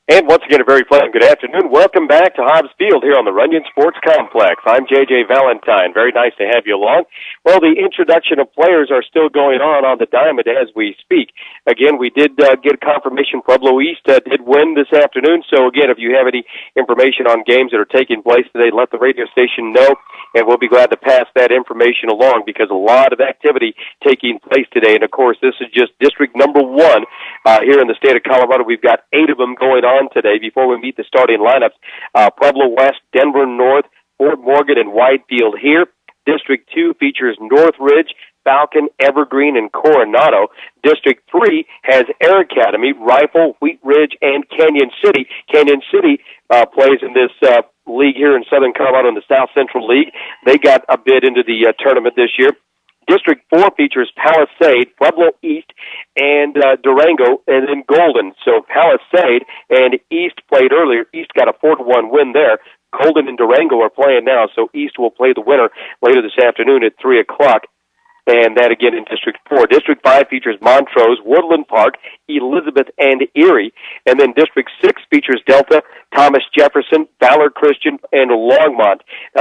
And once again, a very pleasant good afternoon. Welcome back to Hobbs Field here on the Runyon Sports Complex. I'm J.J. Valentine. Very nice to have you along. Well, the introduction of players are still going on the diamond as we speak. Again, we did get confirmation Pueblo East did win this afternoon. So, again, if you have any information on games that are taking place today, let the radio station know, and we'll be glad to pass that information along because a lot of activity taking place today. And, of course, this is just district number 1 here in the state of Colorado. We've got 8 of them going on today before we meet the starting lineups. Pueblo West, Denver North, Fort Morgan, and Widefield here. District 2 features Northridge, Falcon, Evergreen, and Coronado. District 3 has Air Academy, Rifle, Wheat Ridge, and Canyon City. Canyon City plays in this league here in Southern Colorado in the South Central League. They got a bid into the tournament this year. District 4 features Palisade, Pueblo East, and Durango, and then Golden. So Palisade and East played earlier. East got a 4-1 win there. Golden and Durango are playing now, so East will play the winner later this afternoon at 3 o'clock. And that again in District 4. District 5 features Montrose, Woodland Park, Elizabeth, and Erie. And then District 6 features Delta, Thomas Jefferson, Valor Christian, and Longmont.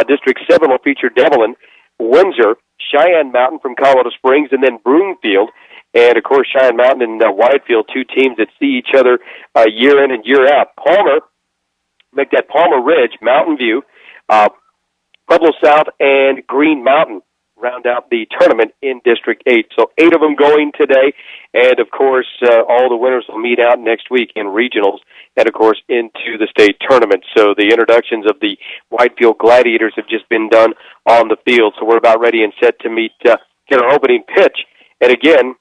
District 7 will feature Devlin, Windsor, Cheyenne Mountain from Colorado Springs, and then Broomfield. And, of course, Cheyenne Mountain and Widefield, 2 teams that see each other year in and year out. Palmer, make that Palmer Ridge, Mountain View, Pueblo South, and Green Mountain round out the tournament in District 8. So 8 of them going today, and, of course, all the winners will meet out next week in regionals and, of course, into the state tournament. So the introductions of the Widefield Gladiators have just been done on the field, so we're about ready and set to meet get our opening pitch. And, again,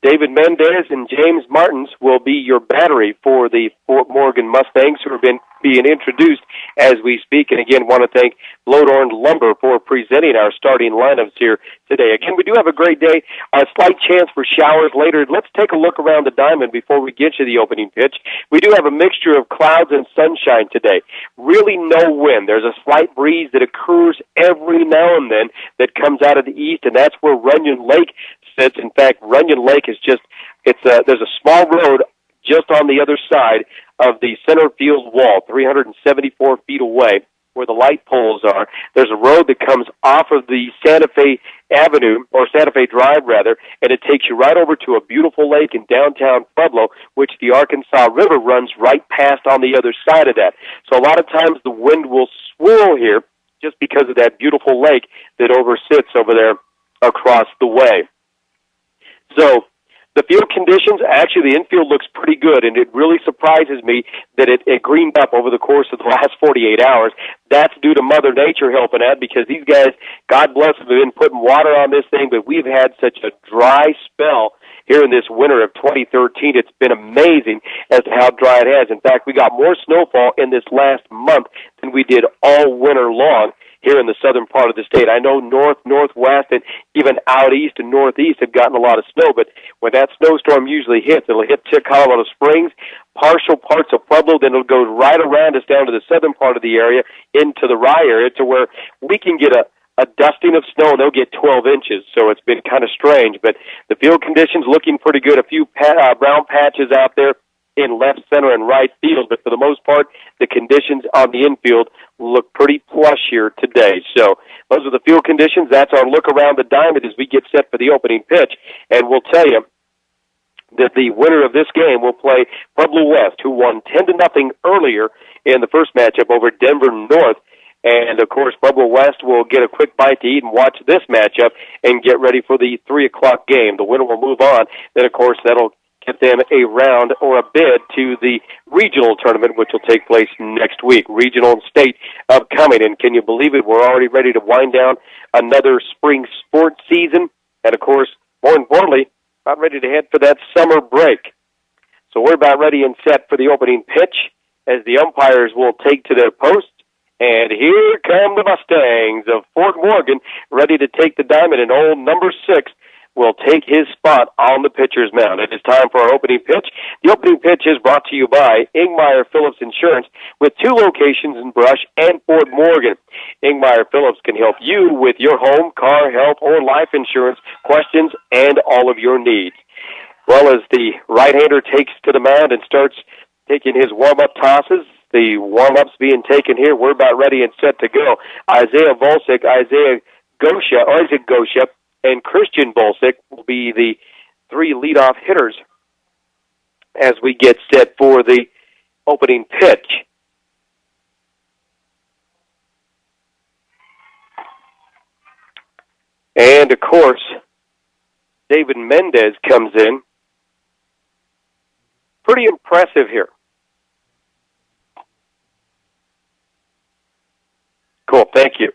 David Mendez and James Martins will be your battery for the Fort Morgan Mustangs, who have been being introduced as we speak. And again, want to thank Lodorn Lumber for presenting our starting lineups here today. Again, we do have a great day. A slight chance for showers later. Let's take a look around the diamond before we get to the opening pitch. We do have a mixture of clouds and sunshine today. Really no wind. There's a slight breeze that occurs every now and then that comes out of the east, and that's where Runyon Lake sits. In fact, Runyon Lake is just, there's a small road just on the other side of the center field wall, 374 feet away, where the light poles are. There's a road that comes off of the Santa Fe Avenue, or Santa Fe Drive, rather, and it takes you right over to a beautiful lake in downtown Pueblo, which the Arkansas River runs right past on the other side of that. So a lot of times the wind will swirl here just because of that beautiful lake that oversits over there across the way. So the field conditions, actually the infield looks pretty good, and it really surprises me that it greened up over the course of the last 48 hours. That's due to Mother Nature helping out, because these guys, God bless them, have been putting water on this thing, but we've had such a dry spell here in this winter of 2013. It's been amazing as to how dry it has. In fact, we got more snowfall in this last month than we did all winter long here in the southern part of the state. I know north, northwest, and even out east and northeast have gotten a lot of snow, but when that snowstorm usually hits, it'll hit Colorado Springs, partial parts of Pueblo, then it'll go right around us down to the southern part of the area into the Rye area, to where we can get a dusting of snow, and they'll get 12 inches. So it's been kind of strange, but the field conditions looking pretty good. A few brown patches out there in left, center, and right field, but for the most part, the conditions on the infield look pretty plush here today. So those are the field conditions. That's our look around the diamond as we get set for the opening pitch. And we'll tell you that the winner of this game will play Pueblo West, who won 10-0 earlier in the first matchup over Denver North. And, of course, Pueblo West will get a quick bite to eat and watch this matchup and get ready for the 3 o'clock game. The winner will move on. Then, of course, that'll get them a round or a bid to the regional tournament, which will take place next week. Regional and state upcoming. And can you believe it? We're already ready to wind down another spring sports season. And, of course, more importantly, about ready to head for that summer break. So we're about ready and set for the opening pitch as the umpires will take to their posts. And here come the Mustangs of Fort Morgan, ready to take the diamond, and old number 6 will take his spot on the pitcher's mound. It is time for our opening pitch. The opening pitch is brought to you by Ingmeyer Phillips Insurance, with 2 locations in Brush and Fort Morgan. Ingmeyer Phillips can help you with your home, car, health, or life insurance questions and all of your needs. Well, as the right-hander takes to the mound and starts taking his warm-up tosses. The warm-ups being taken here. We're about ready and set to go. Isaiah Volsick, Isaac Gosha, and Christian Volsick will be the 3 leadoff hitters as we get set for the opening pitch. And, of course, David Mendez comes in. Pretty impressive here. Cool, thank you.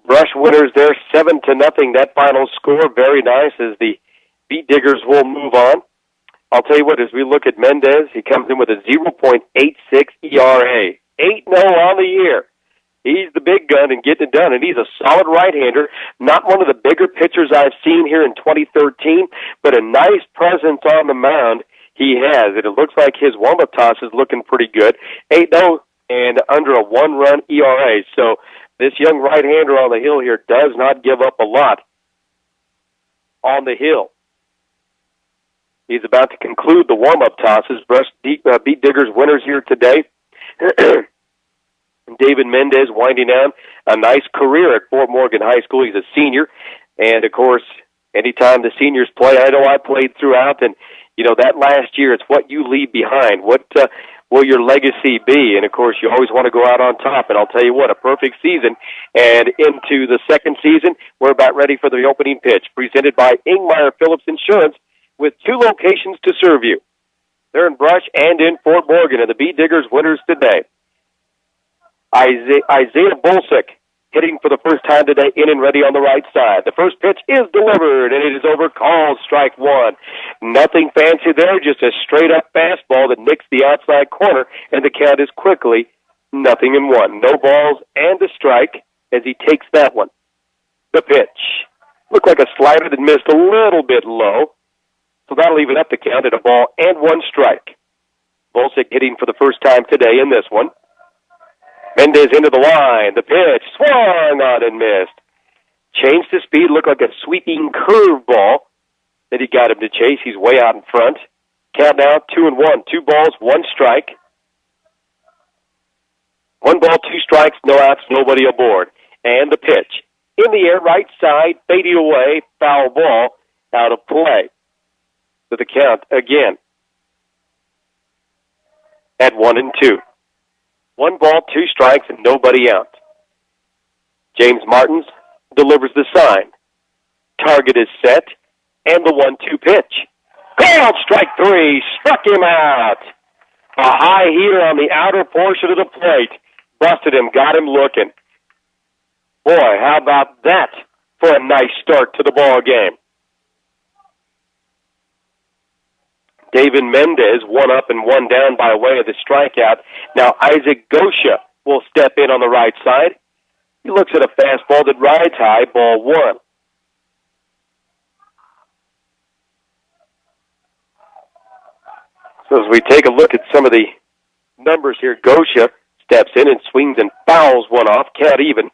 Brush winners there, 7-0. That final score, very nice as the Beat Diggers will move on. I'll tell you what, as we look at Mendez, he comes in with a 0.86 ERA. 8-0 on the year. He's the big gun and getting it done, and he's a solid right-hander. Not one of the bigger pitchers I've seen here in 2013, but a nice presence on the mound he has. And it looks like his warm-up toss is looking pretty good. 8-0 and under a 1-run ERA. So this young right-hander on the hill here does not give up a lot on the hill. He's about to conclude the warm-up tosses. Beat Diggers winners here today. David Mendez winding down a nice career at Fort Morgan High School. He's a senior. And, of course, anytime the seniors play, I know I played throughout, and, you know, that last year, it's what you leave behind. What will your legacy be? And, of course, you always want to go out on top. And I'll tell you what, a perfect season. And into the second season, we're about ready for the opening pitch, presented by Ingmeyer Phillips Insurance, with 2 locations to serve you. They're in Brush and in Fort Morgan, and the Beat Diggers winners today. Isaiah Bolsick hitting for the first time today, in and ready on the right side. The first pitch is delivered, and it is over, called strike 1. Nothing fancy there, just a straight-up fastball that nicks the outside corner, and the count is quickly 0-1. No balls and a strike as he takes that one. The pitch. Looked like a slider that missed a little bit low, so that'll even up the count at a ball and 1 strike. Bolsick hitting for the first time today in this one. Mendez into the line. The pitch swung on and missed. Changed his speed. Looked like a sweeping curveball that he got him to chase. He's way out in front. Count now 2-1. 2 balls, 1 strike. 1 ball, 2 strikes, no outs, nobody aboard. And the pitch. In the air, right side, fading away, foul ball, out of play. So the count again at 1-2. 1 ball, 2 strikes, and nobody out. James Martins delivers the sign. Target is set, and the 1-2 pitch. Called strike 3, struck him out. A high heater on the outer portion of the plate. Busted him, got him looking. Boy, how about that for a nice start to the ball game? David Mendez, 1 up and 1 down by way of the strikeout. Now Isaac Gosha will step in on the right side. He looks at a fastball that rides high, ball 1. So as we take a look at some of the numbers here, Gosha steps in and swings and fouls one off, count even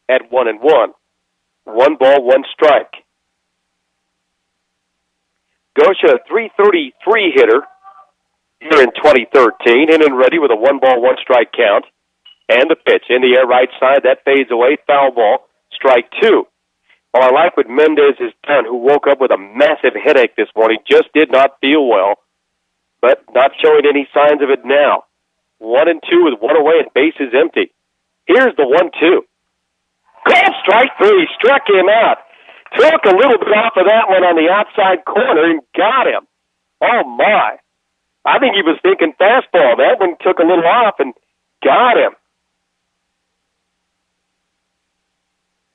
at 1-1. 1 ball, 1 strike. Gosha, a .333 hitter here in 2013, in and ready with a 1 ball, 1 strike count. And the pitch in the air right side, that fades away, foul ball, strike 2. Well, I like what Mendez has done, who woke up with a massive headache this morning, just did not feel well, but not showing any signs of it now. 1-2 with 1 away and bases empty. Here's the 1-2. Called strike 3, struck him out. Took a little bit off of that one on the outside corner and got him. Oh, my. I think he was thinking fastball. That one took a little off and got him.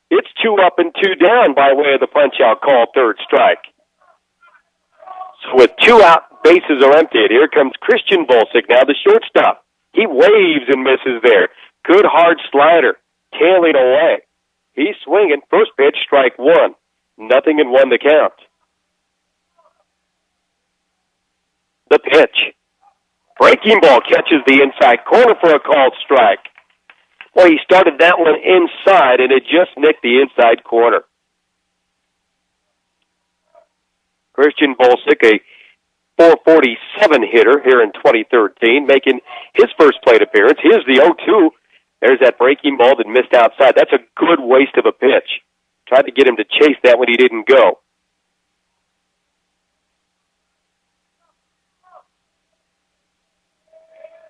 It's 2 up and 2 down by way of the punch-out call, 3rd strike. So with 2 out, bases are emptied. Here comes Christian Volsick, now the shortstop. He waves and misses there. Good hard slider, tailing away. He's swinging. First pitch, strike 1. 0-1 the count. The pitch. Breaking ball catches the inside corner for a called strike. Well, he started that one inside, and it just nicked the inside corner. Christian Bolsick, a .447 hitter here in 2013, making his first plate appearance. Here's the 0-2. There's that breaking ball that missed outside. That's a good waste of a pitch. Tried to get him to chase that when he didn't go.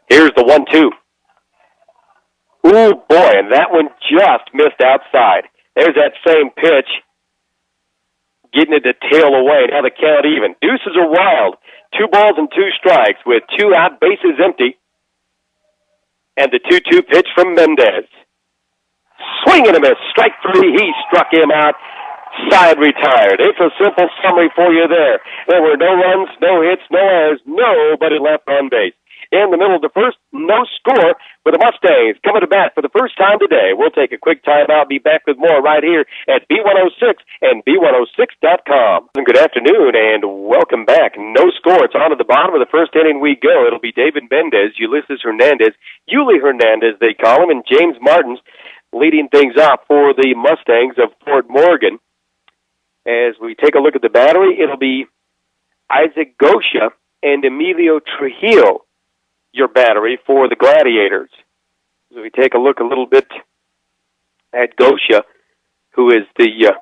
Here's the 1-2. Ooh, boy, and that one just missed outside. There's that same pitch, getting it to tail away. Now the count even. Deuces are wild. 2 balls and 2 strikes with 2 out, bases empty. And the 2-2 pitch from Mendez. Swing and a miss. Strike 3. He struck him out. Side retired. It's a simple summary for you there. There were no runs, no hits, no errors, nobody left on base. In the middle of the first, no score with the Mustangs coming to bat for the first time today. We'll take a quick time out. Be back with more right here at B106 and B106.com. Good afternoon and welcome back. No score. It's on to the bottom of the first inning we go. It'll be David Mendez, Ulysses Hernandez, Yuli Hernandez they call him, and James Martins leading things off for the Mustangs of Fort Morgan. As we take a look at the battery, it'll be Isaac Gosha and Emilio Trujillo, your battery for the Gladiators. So we take a look a little bit at Gosha, who is the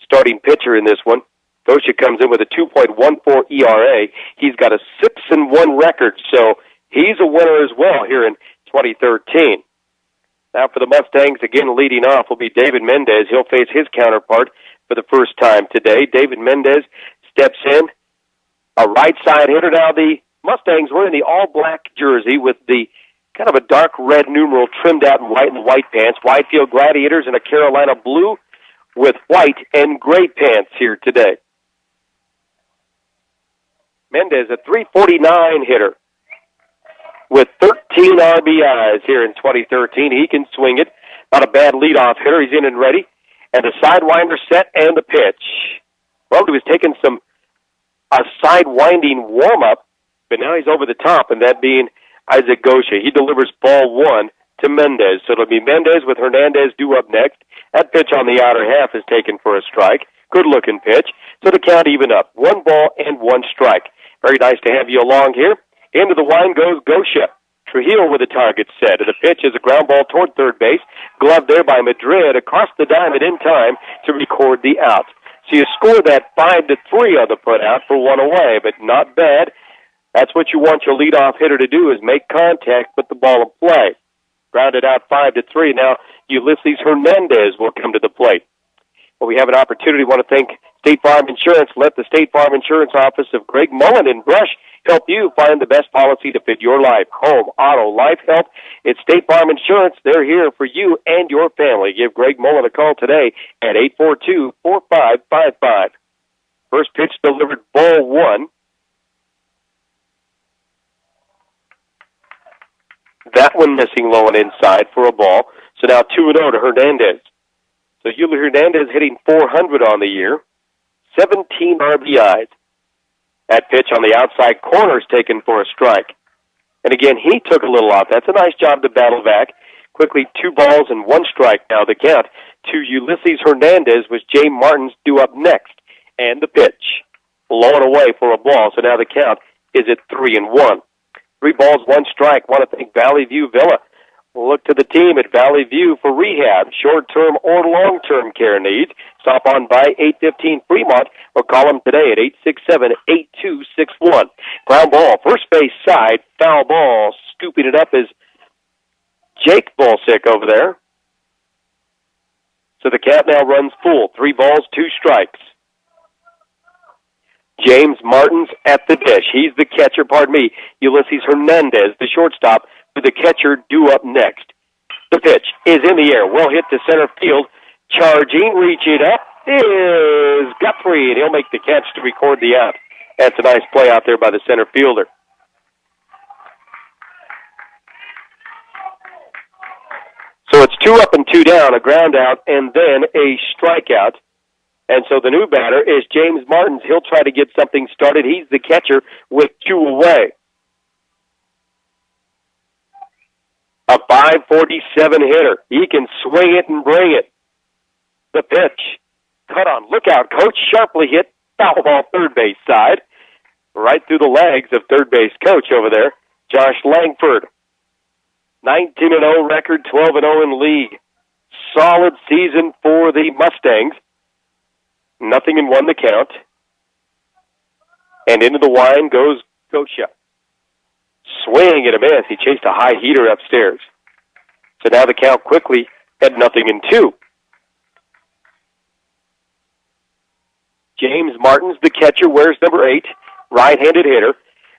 starting pitcher in this one. Gosha comes in with a 2.14 ERA. He's got a 6-1 record, so he's a winner as well here in 2013. Now for the Mustangs, again leading off will be David Mendez. He'll face his counterpart for the first time today. David Mendez steps in, a right side hitter. Now the Mustangs were in the all-black jersey with the kind of a dark red numeral trimmed out in white and white pants. Widefield Gladiators in a Carolina blue with white and gray pants here today. Mendez, a .349 hitter with 13 RBIs here in 2013. He can swing it. Not a bad leadoff hitter. He's in and ready. And the sidewinder set and the pitch. Well, he was taking a sidewinding warm-up, but now he's over the top, and that being Isaac Gosha. He delivers ball 1 to Mendez. So it'll be Mendez with Hernandez due up next. That pitch on the outer half is taken for a strike. Good-looking pitch. So the count even up. 1 ball and 1 strike. Very nice to have you along here. Into the line goes Gosha. Trujillo with a target set. And the pitch is a ground ball toward third base. Gloved there by Madrid across the diamond in time to record the out. So you score that 5-3 on the put out for 1 away, but not bad. That's what you want your leadoff hitter to do, is make contact, put the ball in play. Grounded out 5-3. Now Ulysses Hernandez will come to the plate. Well, we have an opportunity. We want to thank State Farm Insurance. Let the State Farm Insurance office of Greg Mullen in Brush help you find the best policy to fit your life. Home, auto, life, health. It's State Farm Insurance. They're here for you and your family. Give Greg Mullen a call today at 842-4555. First pitch delivered, ball 1. That one missing low and inside for a ball. So now 2-0 to Hernandez. So Yuli Hernandez hitting .400 on the year. 17 RBIs. That pitch on the outside corner is taken for a strike. And again, he took a little off. That's a nice job to battle back. Quickly, 2 balls and 1 strike now the count to Ulysses Hernandez, with James Martins due up next. And the pitch. Blowing away for a ball. So now the count is at 3-1. 3 balls, 1 strike. Want to thank Valley View Villa. We'll look to the team at Valley View for rehab, short-term or long-term care needs. Stop on by 815 Fremont or call them today at 867-8261. Ground ball, first base side, foul ball. Scooping it up is Jake Bolsick over there. So the count now runs full. 3 balls, 2 strikes. James Martins at the dish. He's the catcher, Ulysses Hernandez, the shortstop, with the catcher due up next. The pitch is in the air. Well hit to center field. Charging, reaching up, is Guthrie, and he'll make the catch to record the out. That's a nice play out there by the center fielder. So it's 2 up and 2 down, a ground out, and then a strikeout. And so the new batter is James Martins. He'll try to get something started. He's the catcher with 2 away. A .547 hitter. He can swing it and bring it. The pitch. Cut on. Look out, Coach. Sharply hit. Foul ball third base side. right through the legs of third base coach over there, Josh Langford. 19-0 record, 12-0 in league. Solid season for the Mustangs. 0-1 the count. And into the line goes Gosha. Swing and a miss. He chased a high heater upstairs. So now the count quickly at 0-2. James Martins, the catcher, wears number 8, right-handed hitter.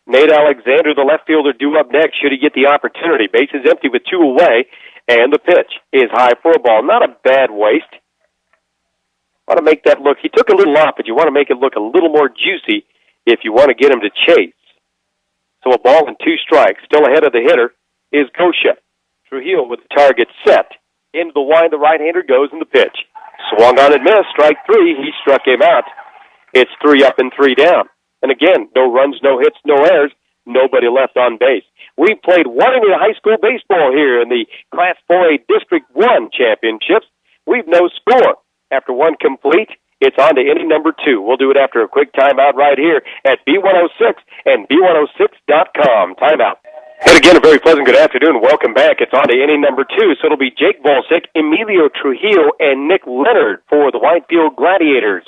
Nate Alexander, the left fielder, due up next should he get the opportunity. Bases empty with 2 away, and the pitch is high for a ball. Not a bad waste. Want to make that look, he took a little off, but you want to make it look a little more juicy if you want to get him to chase. So a ball and 2 strikes. Still ahead of the hitter is Gosha. Trujillo with the target set. Into the line, the right-hander goes in the pitch. Swung on and missed. Strike 3. He struck him out. It's 3 up and 3 down. And again, no runs, no hits, no errors, nobody left on base. We played 1 inning high school baseball here in the Class 4A District 1 championships. We've no score. After 1 complete, it's on to inning number 2. We'll do it after a quick timeout right here at B106 and B106.com. Timeout. And again, a very pleasant good afternoon. Welcome back. It's on to inning number 2, so it'll be Jake Volsick, Emilio Trujillo, and Nick Leonard for the Widefield Gladiators.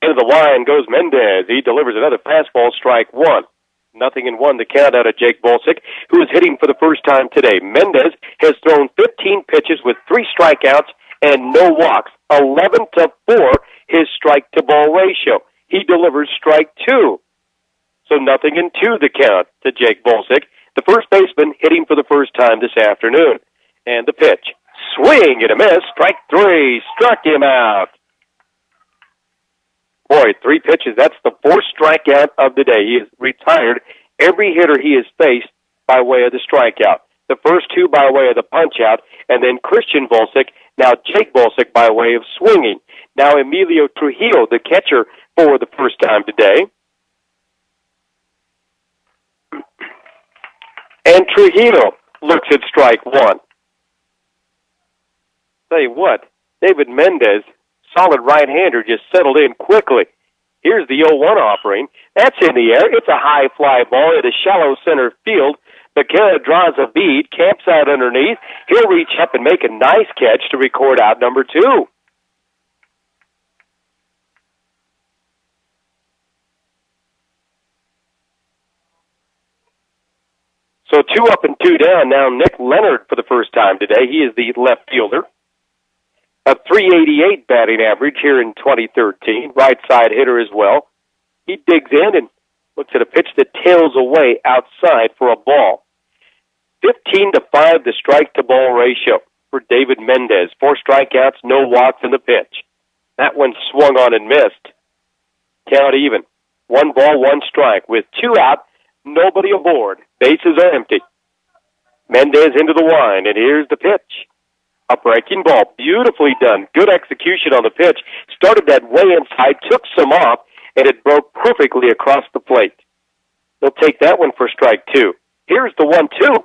Into the line goes Mendez. He delivers another fastball, strike 1. 0-1 the count out of Jake Volsick, who is hitting for the first time today. Mendez has thrown 15 pitches with 3 strikeouts and no walks. 11-4 his strike-to-ball ratio. He delivers strike 2. So 0-2 the count to Jake Volsick, the first baseman hitting for the first time this afternoon. And the pitch. Swing and a miss. Strike 3. Struck him out. Boy, 3 pitches. That's the 4th strikeout of the day. He has retired every hitter he has faced by way of the strikeout. The first 2 by way of the punch-out, and then Christian Volsick, now Jake Volsick by way of swinging. Now Emilio Trujillo, the catcher, for the first time today. And Trujillo looks at strike 1. Tell you what, David Mendez, solid right-hander, just settled in quickly. Here's the 0-1 offering. That's in the air. It's a high fly ball into shallow center field. Becerra draws a bead, camps out underneath. He'll reach up and make a nice catch to record out number 2. So 2 up and 2 down. Now Nick Leonard for the first time today. He is the left fielder. A .388 batting average here in 2013. Right side hitter as well. He digs in and looks at a pitch that tails away outside for a ball. 15-5 the strike-to-ball ratio for David Mendez. 4 strikeouts, no walks in the pitch. That one swung on and missed. Count even. 1 ball, 1 strike. With 2 out, nobody aboard. Bases are empty. Mendez into the line, and here's the pitch. A breaking ball. Beautifully done. Good execution on the pitch. Started that way inside, took some off, and it broke perfectly across the plate. They'll take that one for strike 2. Here's the 1-2.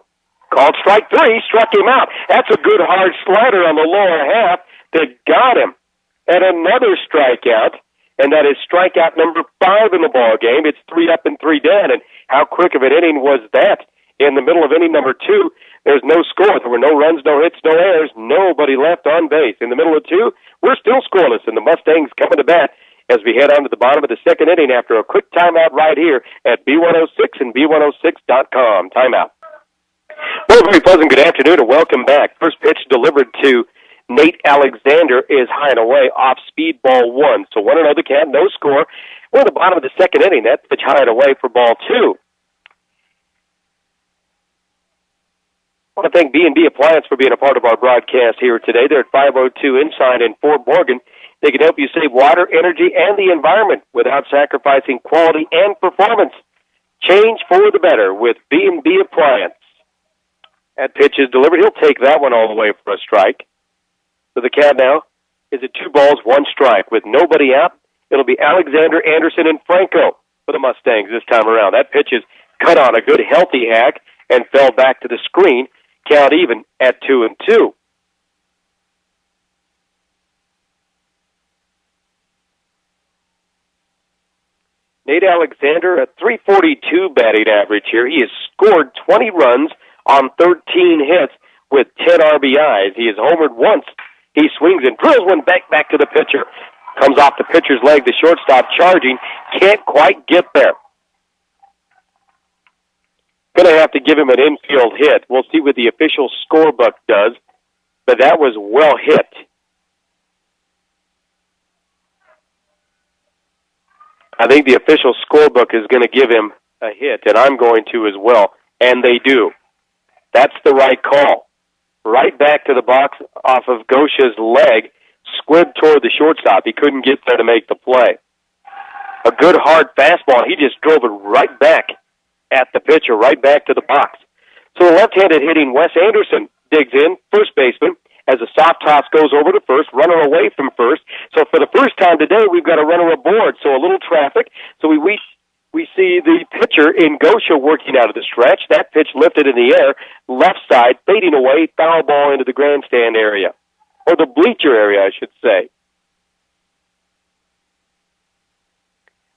Called strike 3. Struck him out. That's a good hard slider on the lower half that got him. And another strikeout, and that is strikeout number 5 in the ball game. It's 3 up and 3 down, and how quick of an inning was that? In the middle of inning number 2, there's no score. There were no runs, no hits, no errors, nobody left on base. In the middle of 2, we're still scoreless, and the Mustangs coming to bat as we head on to the bottom of the second inning after a quick timeout right here at B106 and B106.com. Timeout. Well, very pleasant good afternoon and welcome back. First pitch delivered to Nate Alexander is high and away off speed ball 1. So 1-0 the count, no score. We're at the bottom of the second inning. That pitch high and away for ball 2. I want to thank B&B Appliance for being a part of our broadcast here today. They're at 502 Inside in Fort Morgan. They can help you save water, energy, and the environment without sacrificing quality and performance. Change for the better with B&B Appliance. That pitch is delivered. He'll take that one all the way for a strike. So the count now is at 2 balls, 1 strike. With nobody out, it'll be Alexander, Anderson, and Franco for the Mustangs this time around. That pitch is cut on a good healthy hack and fell back to the screen. Count even at 2-2. Nate Alexander, a .342 batting average here. He has scored 20 runs on 13 hits with 10 RBIs. He has homered once. He swings and drills one back to the pitcher. Comes off the pitcher's leg, the shortstop charging. Can't quite get there. Going to have to give him an infield hit. We'll see what the official scorebook does, but that was well hit. I think the official scorebook is going to give him a hit, and I'm going to as well, and they do. That's the right call. Right back to the box off of Gosha's leg, squibbed toward the shortstop. He couldn't get there to make the play. A good hard fastball. He just drove it right back at the pitcher, right back to the box. So the left-handed hitting Wes Anderson digs in, first baseman, as a soft toss goes over to first, runner away from first. So for the first time today, we've got a runner aboard, so a little traffic. So we see the pitcher in Gosha working out of the stretch. That pitch lifted in the air, left side, fading away, foul ball into the grandstand area, or the bleacher area, I should say.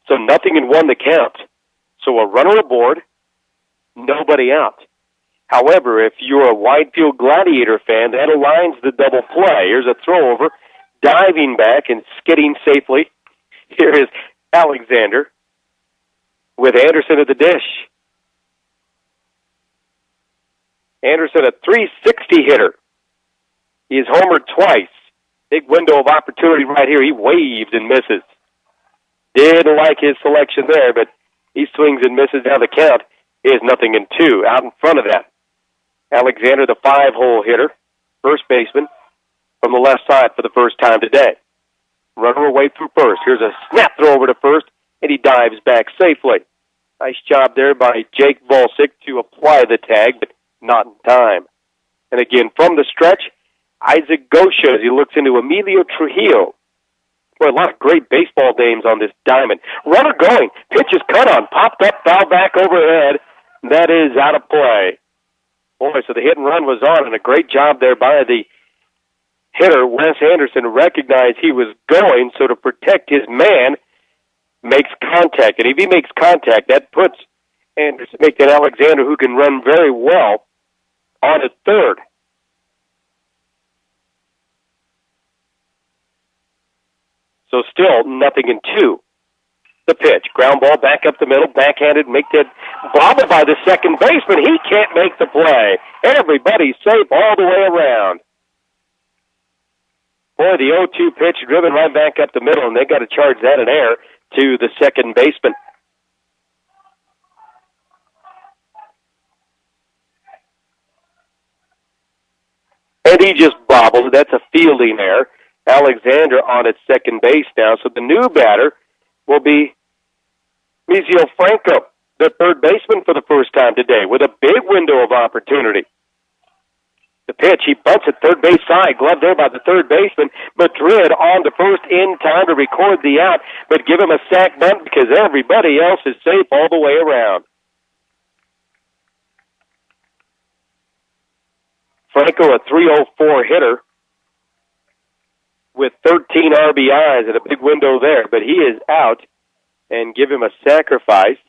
So 0-1 the count. So a runner aboard, nobody out. However, if you're a Widefield Gladiator fan, that aligns the double play. Here's a throw over, diving back and skidding safely. Here is Alexander with Anderson at the dish. Anderson, a .360 hitter. He's homered twice. Big window of opportunity right here. He waved and misses. Didn't like his selection there, but he swings and misses. Now the count is 0-2. Out in front of that, Alexander, the 5-hole hitter, first baseman, from the left side for the first time today. Runner away through first. Here's a snap throw over to first, and he dives back safely. Nice job there by Jake Volsick to apply the tag, but not in time. And again, from the stretch, Isaac Gosha as he looks into Emilio Trujillo. Boy, a lot of great baseball names on this diamond. Runner going. Pitch is cut on. Popped up, foul back overhead. That is out of play. Boy, so the hit and run was on, and a great job there by the hitter, Wes Anderson, recognized he was going, so to protect his man, makes contact. And if he makes contact, that puts Anderson, make that Alexander, who can run very well, on at third. So still 0-2. The pitch. Ground ball back up the middle, backhanded, make that bobble by the second baseman. He can't make the play. Everybody's safe all the way around. Boy, the 0-2 pitch driven right back up the middle, and they got to charge that in air to the second baseman. And he just bobbled. That's a fielding error. Alexander on at second base now. So the new batter will be Mizio Franco, the third baseman for the first time today, with a big window of opportunity. The pitch, he bunts at third base side, gloved there by the third baseman. Madrid on to first in time to record the out, but give him a sack bunt because everybody else is safe all the way around. Franco, a .304 hitter, with 13 RBIs and a big window there, but he is out, and give him a sacrifice,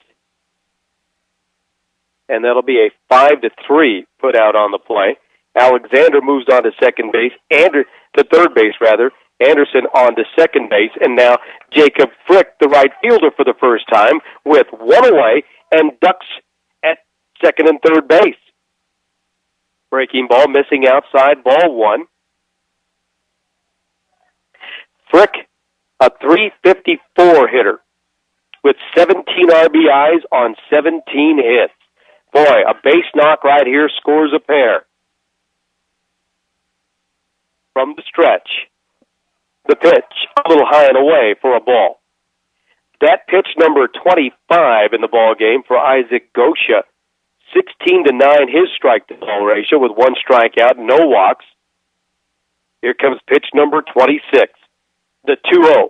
and that'll be a 5-3 put out on the play. Alexander moves on to second base, to third base rather. Anderson on to second base, and now Jacob Frick, the right fielder for the first time, with one away, and ducks at second and third base. Breaking ball, missing outside, ball one. Frick, a .354 hitter with 17 RBIs on 17 hits. Boy, a base knock right here scores a pair. From the stretch, the pitch a little high and away for a ball. That pitch number 25 in the ball game for Isaac Gosha. 16-9 his strike-to-ball ratio with one strikeout, no walks. Here comes pitch number 26. The 2-0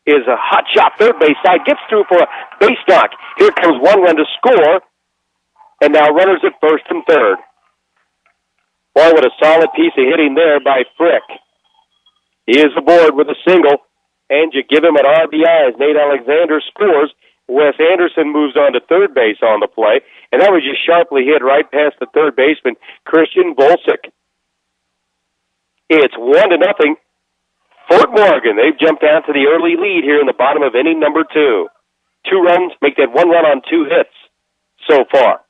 is a hot shot, third base side, gets through for a base knock. Here comes one run to score, and now runners at first and third. Boy, what a solid piece of hitting there by Frick. He is aboard with a single, and you give him an RBI as Nate Alexander scores Wes Anderson moves on to third base on the play, and that was just sharply hit right past the third baseman, Christian Volsick. It's 1-0. Fort Morgan, they've jumped out to the early lead here in the bottom of inning number 2. 2 runs, make that 1 run on 2 hits so far.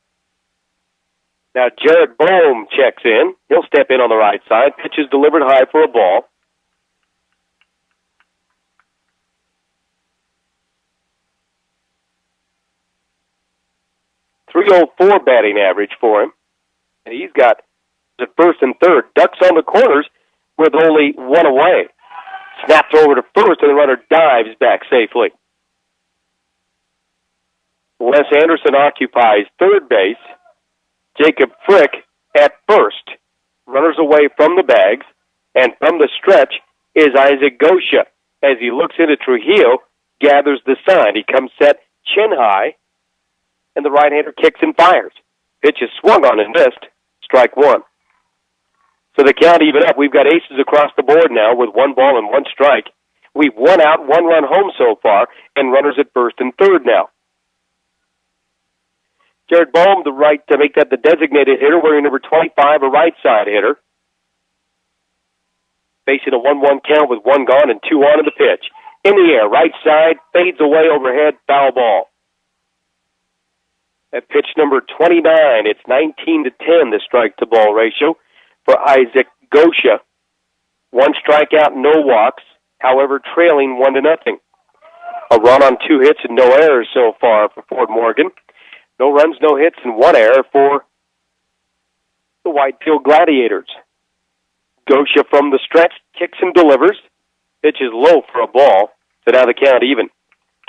Now Jared Bohm checks in. He'll step in on the right side. Pitch is delivered high for a ball. .304 batting average for him. And he's got the first and third. Ducks on the corners with only 1 away. Snapped over to first, and the runner dives back safely. Wes Anderson occupies third base. Jacob Frick at first. Runners away from the bags. And from the stretch is Isaac Gosha. As he looks into Trujillo, gathers the sign. He comes set chin high, and the right-hander kicks and fires. Pitch is swung on and missed. Strike 1. So the count even up. We've got aces across the board now with 1 ball and 1 strike. We've 1 out, 1 run home so far, and runners at first and third now. Jared Bohm, the right to make that the designated hitter, wearing number 25, a right side hitter. Facing a 1-1 count with 1 gone and 2 on in the pitch. In the air, right side, fades away overhead, foul ball. At pitch number 29, it's 19-10, the strike-to-ball ratio for Isaac Gosha. 1 strikeout, no walks, however, trailing 1-0. A run on 2 hits and no errors so far for Fort Morgan. No runs, no hits, and 1 error for the Widefield Gladiators. Gosha from the stretch, kicks and delivers. Pitch is low for a ball, so now the count even.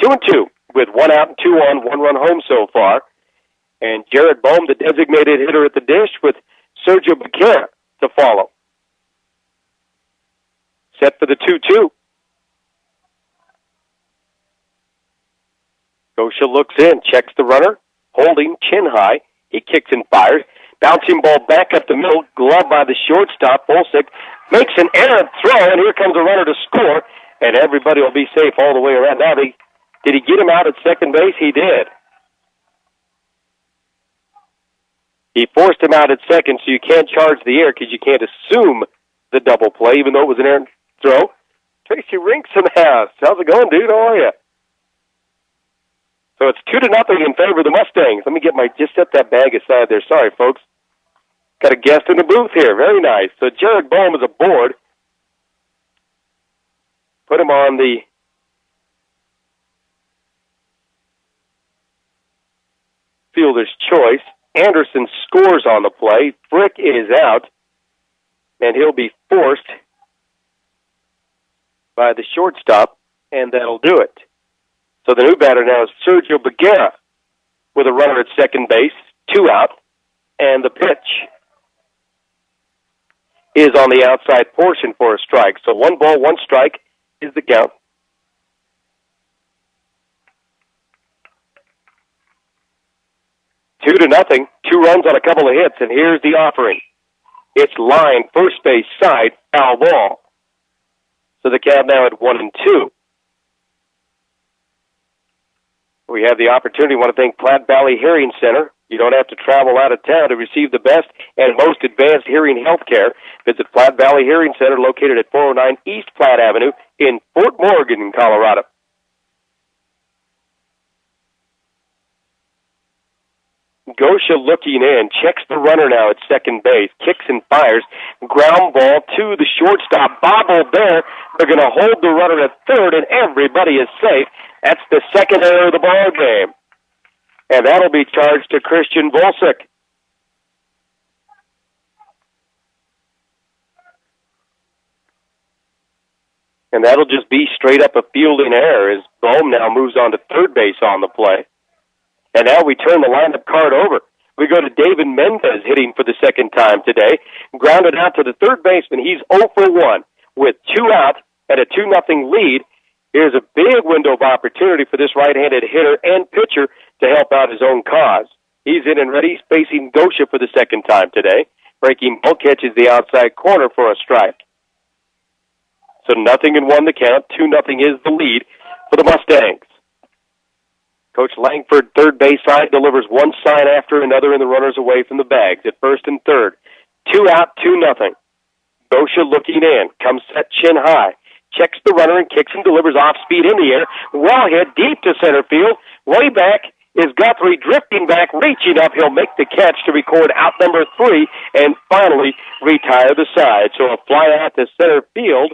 2-2 with 1 out and 2 on, 1 run home so far. And Jared Bohm, the designated hitter at the dish, with Sergio Becerra to follow. Set for the 2-2. Gosha looks in, checks the runner, holding chin high. He kicks and fires. Bouncing ball back up the middle, gloved by the shortstop. Volsick makes an errant throw, and here comes a runner to score, and everybody will be safe all the way around. Now, did he get him out at second base? He did. He forced him out at second, so you can't charge the error because you can't assume the double play, even though it was an errant throw. Tracy Rinks in the house. How's it going, dude? How are you? So it's 2-0 in favor of the Mustangs. Let me just set that bag aside there. Sorry, folks. Got a guest in the booth here. Very nice. So Jared Bohm is aboard. Put him on the fielder's choice. Anderson scores on the play. Frick is out, and he'll be forced by the shortstop, and that'll do it. So the new batter now is Sergio Becerra with a runner at second base, 2 out, and the pitch is on the outside portion for a strike. So 1 ball, 1 strike is the count. Two to nothing, 2 runs on a couple of hits, and here's the offering. It's line, first base side, foul ball. So the count now at 1-2. We have the opportunity. I want to thank Platte Valley Hearing Center. You don't have to travel out of town to receive the best and most advanced hearing health care. Visit Platte Valley Hearing Center, located at 409 East Platte Avenue in Fort Morgan, Colorado. Gosha looking in, checks the runner now at second base, kicks and fires, ground ball to the shortstop, bobbled there. They're going to hold the runner at third, and everybody is safe. That's the second error of the ball game, and that'll be charged to Christian Volsick. And that'll just be straight up a fielding error as Bohm now moves on to third base on the play. And now we turn the lineup card over. We go to David Mendez hitting for the second time today. Grounded out to the third baseman. He's 0 for 1 with 2 out and a 2-0 lead. Here's a big window of opportunity for this right-handed hitter and pitcher to help out his own cause. He's in and ready, facing Gosha for the second time today. Breaking ball, catches the outside corner for a strike. So 0-1 the count. 2-0 is the lead for the Mustangs. Coach Langford, third base side, delivers one sign after another, and the runners away from the bags at first and third. 2 out, 2-0. Gosha looking in, comes set chin high, checks the runner and kicks and delivers off speed in the air. Well hit deep to center field. Way back is Guthrie drifting back, reaching up. He'll make the catch to record out number 3 and finally retire the side. So a fly out to center field,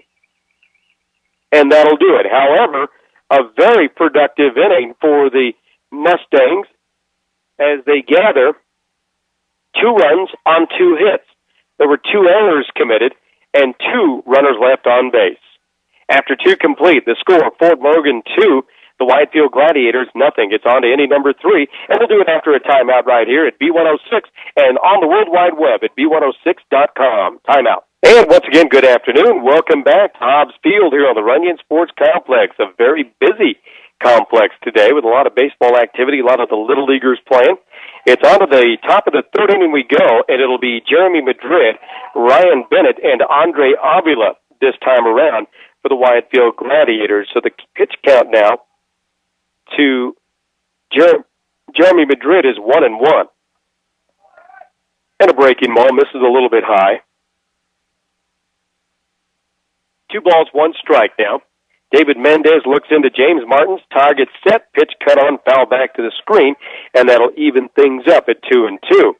and that'll do it. However, a very productive inning for the Mustangs as they gather 2 runs on 2 hits. There were 2 errors committed and 2 runners left on base. After 2 complete, the score, Fort Morgan 2, the Widefield Gladiators, nothing. It's on to inning number 3, and we'll do it after a timeout right here at B106 and on the World Wide Web at B106.com. Timeout. And once again, good afternoon. Welcome back to Hobbs Field here on the Runyon Sports Complex. A very busy complex today with a lot of baseball activity, a lot of the Little Leaguers playing. It's on to the top of the 3rd inning we go, and it'll be Jeremy Madrid, Ryan Bennett, and Andre Avila this time around for the Widefield Gladiators. So the pitch count now to Jeremy Madrid is 1-1. And a breaking ball, misses a little bit high. 2 balls, 1 strike now. David Mendez looks into James Martin's target set, pitch cut on, foul back to the screen, and that'll even things up at 2-2.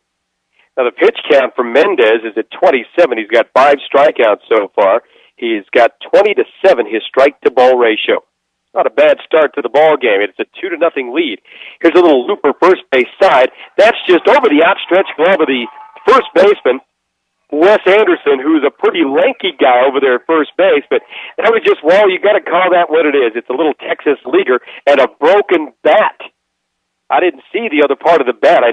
Now the pitch count for Mendez is at 27. He's got 5 strikeouts so far. He's got 20-7 his strike-to-ball ratio. Not a bad start to the ball game. It's a 2-0 lead. Here's a little looper first base side. That's just over the outstretched glove of the first baseman, Wes Anderson, who's a pretty lanky guy over there at first base, but that was just, well, you got to call that what it is. It's a little Texas leaguer and a broken bat. I didn't see the other part of the bat.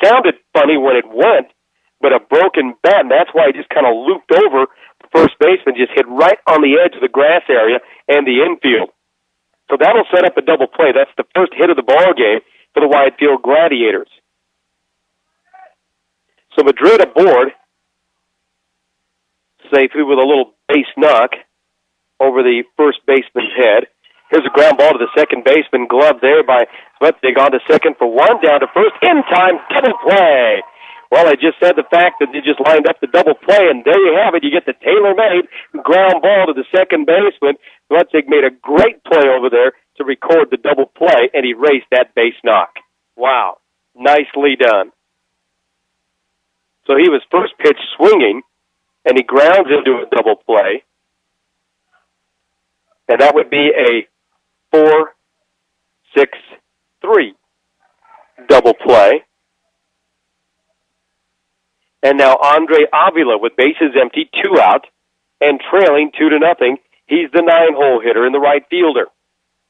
Sounded funny when it went, but a broken bat, and that's why he just kind of looped over the first baseman, just hit right on the edge of the grass area and the infield. So that'll set up a double play. That's the first hit of the ball game for the Widefield Gladiators. So Madrid aboard, safely with a little base knock over the first baseman's head. Here's a ground ball to the second baseman, glove there by Swetzig on to second for 1, down to first, in time, double play. Well, I just said the fact that they just lined up the double play, and there you have it. You get the tailor-made ground ball to the second baseman. Swetzig made a great play over there to record the double play and erase that base knock. Wow, nicely done. So he was first pitch swinging, and he grounds into a double play. And that would be a 4-6-3 double play. And now Andre Avila with bases empty, 2 out, and trailing 2-0. He's the 9-hole hitter and the right fielder.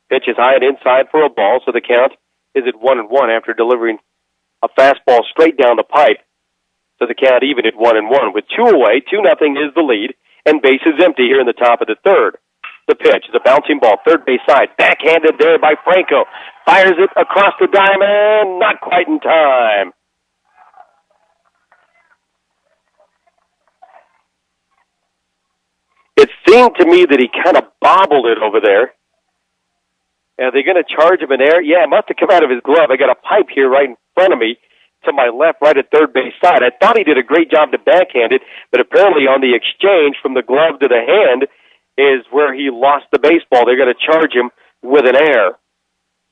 Pitch is high and inside for a ball, so the count is at 1-1 after delivering a fastball straight down the pipe. So the count even at 1-1. With 2 away, 2-0 is the lead, and bases empty here in the top of the 3rd. The pitch is a bouncing ball, third base side, backhanded there by Franco. Fires it across the diamond, not quite in time. It seemed to me that he kind of bobbled it over there. Are they going to charge him an error? Yeah, it must have come out of his glove. I got a pipe here right in front of me to my left, right at third base side. I thought he did a great job to backhand it, but apparently on the exchange from the glove to the hand is where he lost the baseball. They're going to charge him with an error.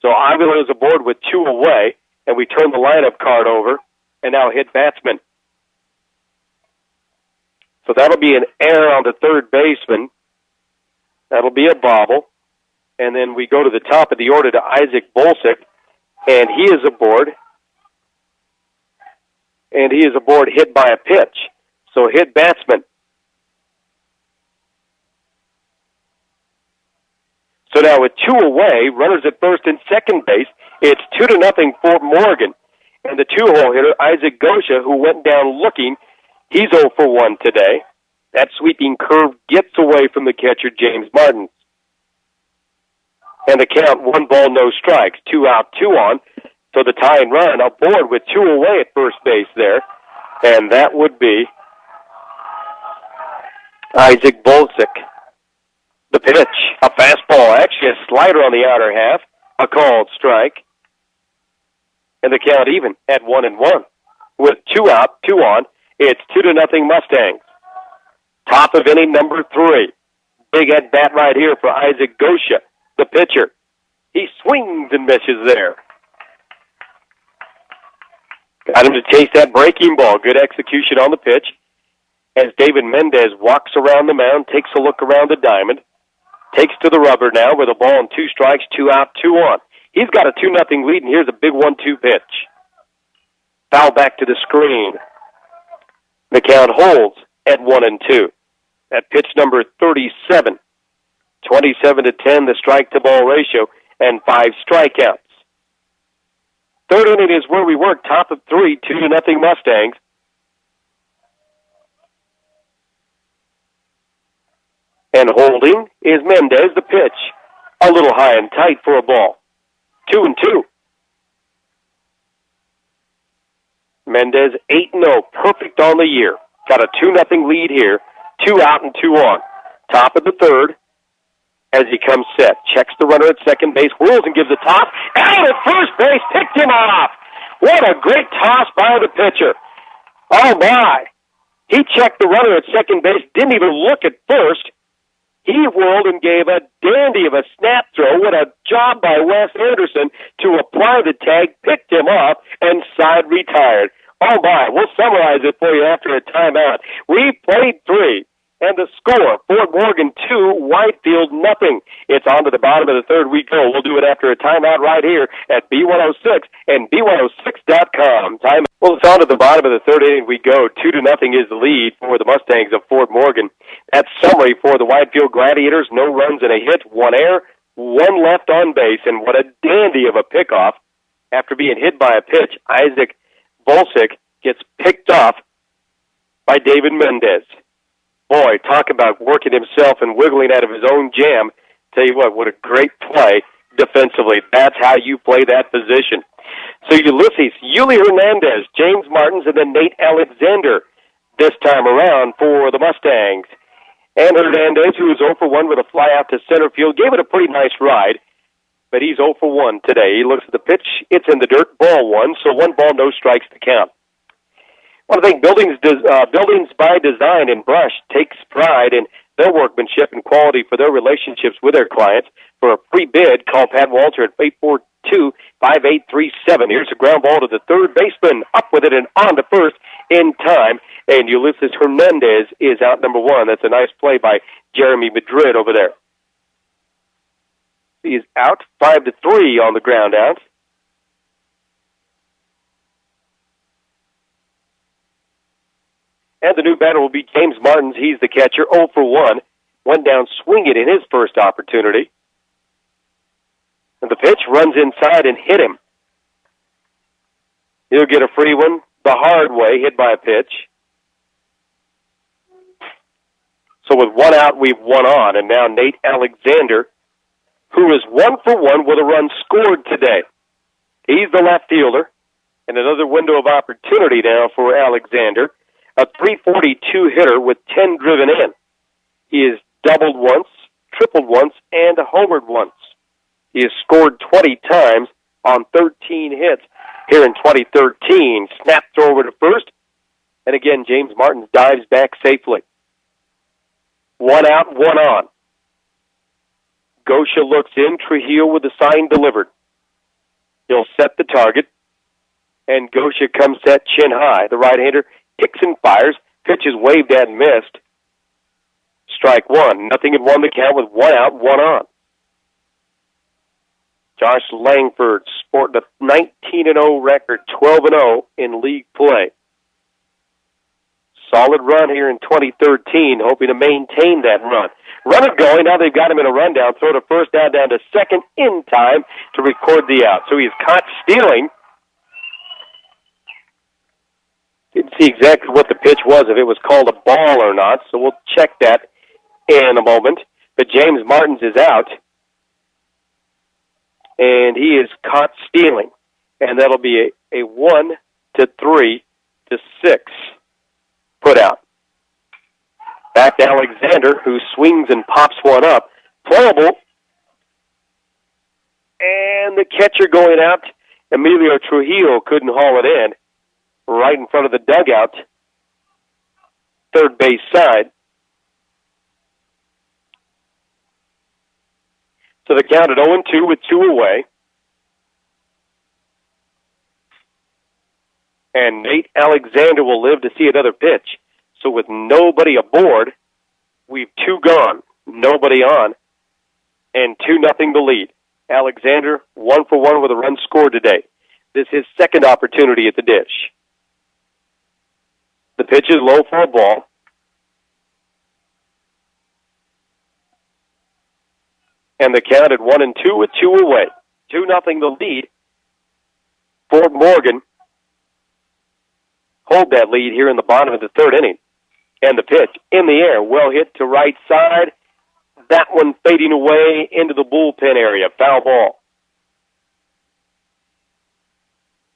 So Avila is aboard with 2 away, and we turn the lineup card over and now hit batsman. So that'll be an error on the third baseman. That'll be a bobble. And then we go to the top of the order to Isaac Bolsick, and he is aboard. And he is aboard hit by a pitch. So hit batsman. So now with 2 away, runners at first and second base, it's 2-0 Fort Morgan. And the 2-hole hitter, Isaac Gosha, who went down looking, he's 0 for 1 today. That sweeping curve gets away from the catcher, James Martin. And the count, 1 ball, no strikes, 2 out, 2 on. So the tying run aboard with 2 away at first base there. And that would be Isaac Bolsick. The pitch, a fastball, actually a slider on the outer half, a called strike. and the count even at 1-1. With 2 out, 2 on, it's 2-0 Mustangs. Top of inning number 3. Big at bat right here for Isaac Gosha, the pitcher. He swings and misses there. Got him to chase that breaking ball. Good execution on the pitch. As David Mendez walks around the mound, takes a look around the diamond, takes to the rubber now with a ball and 2 strikes, 2 out, 2 on. He's got a 2-0 lead, and here's a big 1-2 pitch. Foul back to the screen. The count holds at 1-2. At pitch number 37. 27-10, the strike-to-ball ratio, and 5 strikeouts. Third inning is where we work. Top of 3, 2-0 Mustangs. And holding is Mendez, the pitch. A little high and tight for a ball. 2-2. Mendez 8-0, perfect on the year. Got a 2-0 lead here. 2 out and 2 on. Top of the third as he comes set. Checks the runner at second base, whirls and gives a toss. Out at first base, picked him off. What a great toss by the pitcher. Oh, my. He checked the runner at second base, didn't even look at first. He whirled and gave a dandy of a snap throw. What a job by Wes Anderson to apply the tag, picked him up, and side retired. Oh, my. We'll summarize it for you after a timeout. We played 3, and the score, Fort Morgan 2, Widefield nothing. It's on to the bottom of the third we go. We'll do it after a timeout right here at B106 and B106.com. Well, it's on to the bottom of the third inning we go. 2-0 is the lead for the Mustangs of Fort Morgan. That summary for the Widefield Gladiators, no runs and a hit, 1 error, 1 left on base, and what a dandy of a pickoff. After being hit by a pitch, Isaac Volsick gets picked off by David Mendez. Boy, talk about working himself and wiggling out of his own jam. Tell you what a great play defensively. That's how you play that position. So Ulysses, Yuli Hernandez, James Martins, and then Nate Alexander this time around for the Mustangs. And Hernandez, who was 0 for 1 with a fly out to center field, gave it a pretty nice ride, but he's 0 for 1 today. He looks at the pitch. It's in the dirt, ball 1, so 1 ball, no strikes to count. I want to thank Buildings by Design in Brush takes pride in their workmanship and quality for their relationships with their clients. For a free bid, call Pat Walter at 842-5837. Here's a ground ball to the third baseman, up with it and on to first in time. And Ulysses Hernandez is out number 1. That's a nice play by Jeremy Madrid over there. He is out 5-3 on the ground out. And the new batter will be James Martins. He's the catcher, 0 for 1. Went down swinging in his first opportunity. And the pitch runs inside and hit him. He'll get a free one the hard way, hit by a pitch. So with 1 out, we've 1 on. And now Nate Alexander, who is 1 for 1 with a run scored today. He's the left fielder. And another window of opportunity now for Alexander. A .342 hitter with 10 driven in. He has doubled once, tripled once, and homered once. He has scored 20 times on 13 hits here in 2013. Snap throw over to first. And again, James Martins dives back safely. 1 out, 1 on. Gosha looks in. Trujillo with the sign delivered. He'll set the target. And Gosha comes set chin high. The right-hander kicks and fires. Pitch is waved at and missed. Strike 1. Nothing in 1 to count with 1 out, 1 on. Josh Langford sporting a 19-0 record, 12-0 in league play. Solid run here in 2013, hoping to maintain that run. Runner going, now they've got him in a rundown. Throw to first down to second in time to record the out. So he's caught stealing. Didn't see exactly what the pitch was, if it was called a ball or not, so we'll check that in a moment. But James Martins is out, and he is caught stealing. And that'll be a 1-3 to 6 put out. Back to Alexander, who swings and pops one up. Playable. And the catcher going out Emilio Trujillo couldn't haul it in right in front of the dugout, third base side. So the count at 0-2 with 2 away. And Nate Alexander will live to see another pitch. So with nobody aboard, we've 2 gone, nobody on, and 2-0 the lead. Alexander 1 for 1 with a run scored today. This is his second opportunity at the dish. The pitch is low for a ball. And the count at 1-2 with 2 away. 2-0 the lead. Fort Morgan hold that lead here in the bottom of the third inning. And the pitch in the air, well hit to right side. That one fading away into the bullpen area. Foul ball.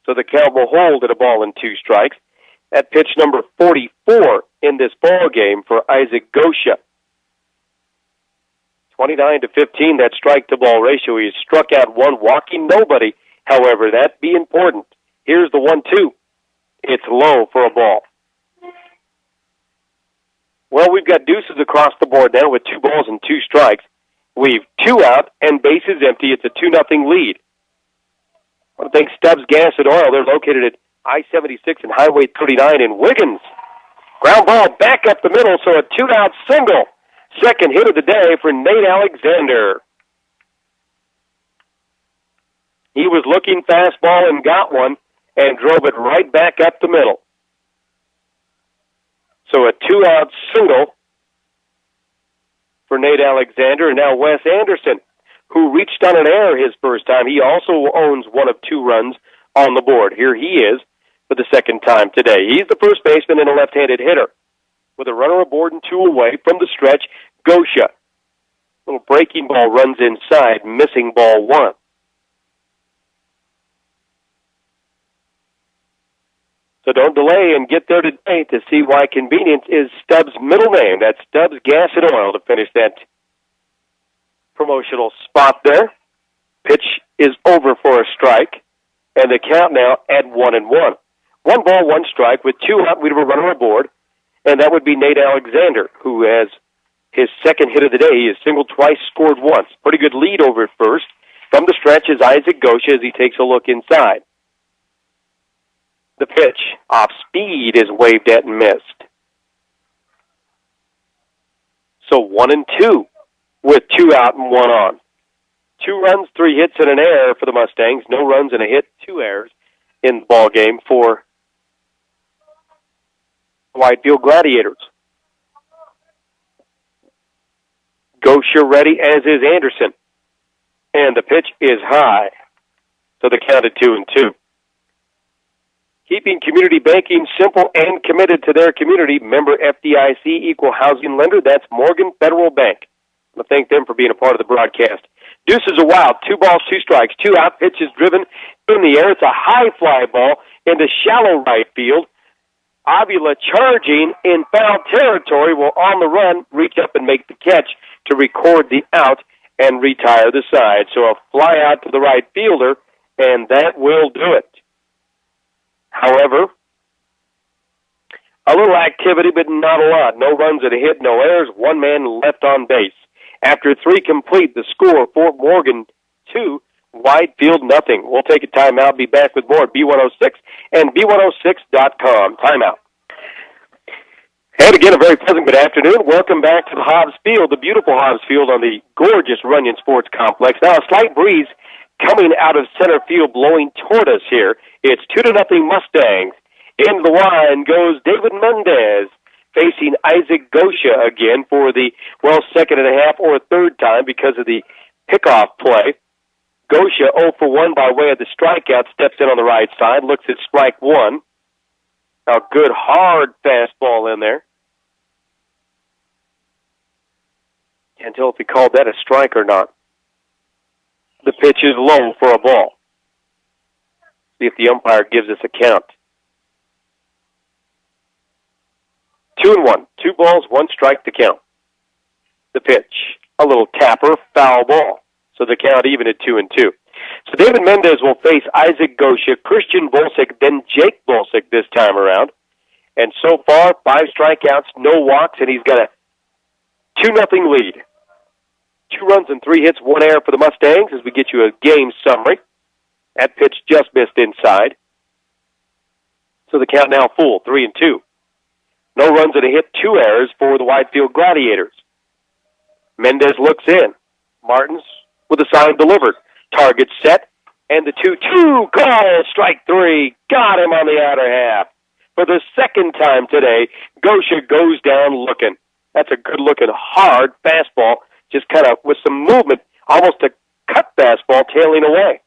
So the count will hold at a ball and 2 strikes. At pitch number 44 in this ball game for Isaac Gosha. 29-15, that strike-to-ball ratio. He struck out 1, walking nobody. However, that be important. Here's the 1-2. It's low for a ball. Well, we've got deuces across the board now with 2 balls and 2 strikes. We've 2 out and bases empty. It's a 2-0 lead. I want to thank Stubbs Gas and Oil. They're located at I-76 and Highway 39 in Wiggins. Ground ball back up the middle, so a 2-out single. Second hit of the day for Nate Alexander. He was looking fastball and got one and drove it right back up the middle. So a 2-out single for Nate Alexander. And now Wes Anderson, who reached on an error his first time. He also owns 1 of 2 runs on the board. Here he is for the second time today. He's the first baseman and a left-handed hitter. With a runner aboard and 2 away from the stretch, Gosha. Little breaking ball runs inside, missing ball 1. So don't delay and get there today to see why Convenience is Stubbs' middle name. That's Stubbs Gas and Oil to finish that promotional spot there. Pitch is over for a strike, and the count now at 1-1. 1 ball, 1 strike with 2 out. We have a runner aboard, and that would be Nate Alexander, who has his second hit of the day. He has singled twice, scored once. Pretty good lead over at first. From the stretch is Isaac Gosha as he takes a look inside. The pitch, off speed, is waved at and missed. So 1-2 with 2 out and 1 on. 2 runs, 3 hits, and an error for the Mustangs. No runs and a hit, 2 errors in the ball game for Widefield Gladiators. Gosha ready, as is Anderson. And the pitch is high. So the count at 2-2. Keeping community banking simple and committed to their community. Member FDIC, equal housing lender. That's Morgan Federal Bank. I want to thank them for being a part of the broadcast. Deuces are wild. 2 balls, 2 strikes. 2 out. Pitch is driven in the air. It's a high fly ball into shallow right field. Avila charging in foul territory will on the run reach up and make the catch to record the out and retire the side. So a fly out to the right fielder, and that will do it. However, a little activity, but not a lot. No runs and a hit, no errors, 1 man left on base. After 3 complete, the score, Fort Morgan 2, Widefield nothing. We'll take a timeout, be back with more at B106 and B106.com. Timeout. And again, a very pleasant good afternoon. Welcome back to the Hobbs Field, the beautiful Hobbs Field on the gorgeous Runyon Sports Complex. Now a slight breeze coming out of center field, blowing toward us here. It's 2-0 Mustangs. In the line goes David Mendez, facing Isaac Gosha again for the, second and a half or third time because of the pickoff play. Gosha 0 for 1 by way of the strikeout, steps in on the right side, looks at strike 1. A good hard fastball in there. Can't tell if he called that a strike or not. The pitch is low for a ball. See if the umpire gives us a count. 2-1. 2 balls, 1 strike to count. The pitch, a little tapper, foul ball. So the count even at 2-2. So David Mendez will face Isaac Gosha, Christian Bolsick, then Jake Bolsick this time around. And so far, 5 strikeouts, no walks, and he's got a 2-0 lead. 2 runs and 3 hits, 1 error for the Mustangs as we get you a game summary. That pitch just missed inside. So the count now full, 3-2. No runs and a hit, 2 errors for the Widefield Gladiators. Mendez looks in. Martins with a sign delivered. Target set, and the 2-2 call, strike 3. Got him on the outer half. For the second time today, Gosha goes down looking. That's a good-looking, hard fastball, just kind of with some movement, almost a cut fastball tailing away.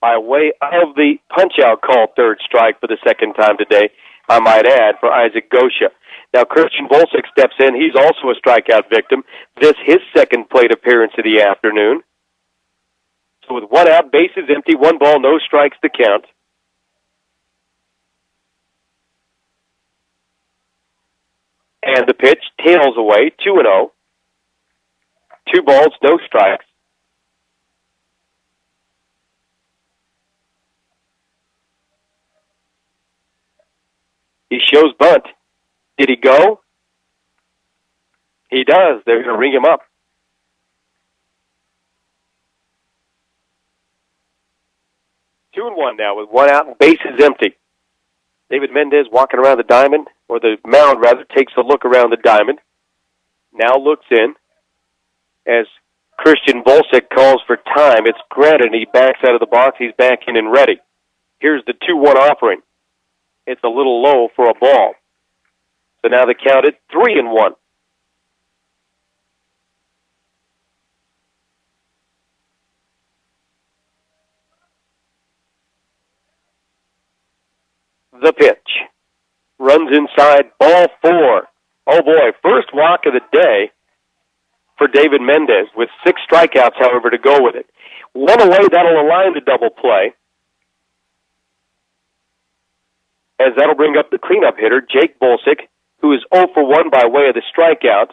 By way of the punch-out call, third strike for the second time today, I might add, for Isaac Gosha. Now, Christian Bolsick steps in. He's also a strikeout victim. This his second plate appearance of the afternoon. So with 1 out, bases empty, 1 ball, no strikes to count. And the pitch tails away, 2-0. 2 balls, no strikes. He shows bunt. Did he go? He does. They're going to ring him up. 2-1 now with 1 out and bases empty. David Mendez walking around the diamond, or the mound rather, takes a look around the diamond. Now looks in as Christian Bolsick calls for time. It's granted, and he backs out of the box. He's back in and ready. Here's the 2-1 offering. It's a little low for a ball. So now the count at 3-1. The pitch. Runs inside, ball 4. Oh boy, first walk of the day for David Mendez with 6 strikeouts, however, to go with it. 1 away, that'll align the double play. As that'll bring up the cleanup hitter, Jake Bolsick, who is 0 for 1 by way of the strikeout.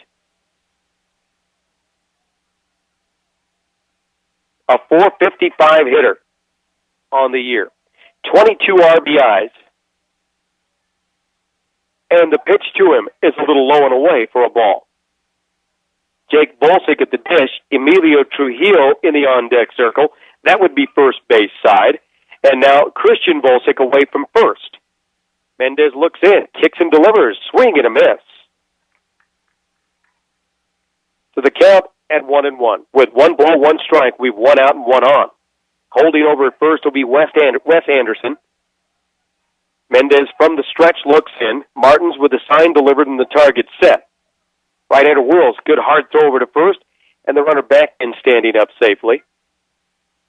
A .455 hitter on the year. 22 RBIs. And the pitch to him is a little low and away for a ball. Jake Bolsick at the dish, Emilio Trujillo in the on-deck circle. That would be first base side. And now Christian Bolsick away from first. Mendez looks in, kicks and delivers, swing and a miss. So the count at 1-1. With 1 ball, 1 strike, we've 1 out and 1 on. Holding over at first will be Wes Anderson. Mendez from the stretch looks in. Martins with the sign delivered and the target set. Right-hander whirls, good hard throw over to first, and the runner back in standing up safely.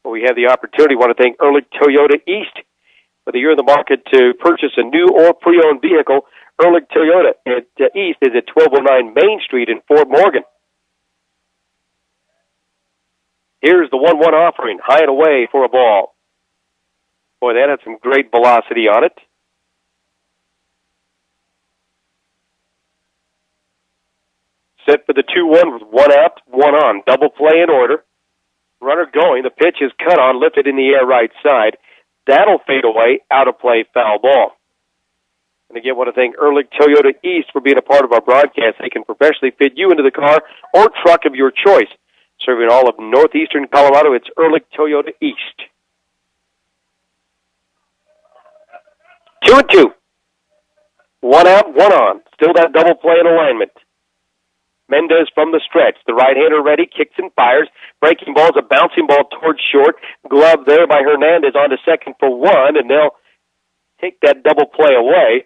Well, we have the opportunity, want to thank Ehrlich Toyota East. Whether you're in the market to purchase a new or pre-owned vehicle, Ehrlich Toyota at East is at 1209 Main Street in Fort Morgan. Here's the 1-1 offering, high and away for a ball. Boy, that had some great velocity on it. Set for the 2-1 with 1 out, 1 on. Double play in order. Runner going. The pitch is cut on, lifted in the air right side. That'll fade away, out of play, foul ball. And again, I want to thank Ehrlich Toyota East for being a part of our broadcast. They can professionally fit you into the car or truck of your choice. Serving all of northeastern Colorado, it's Ehrlich Toyota East. 2-2. 1 out, 1 on. Still that double play in alignment. Mendez from the stretch. The right-hander ready, kicks and fires. Breaking ball's a bouncing ball towards short. Glove there by Hernandez on to second for 1, and they'll take that double play away.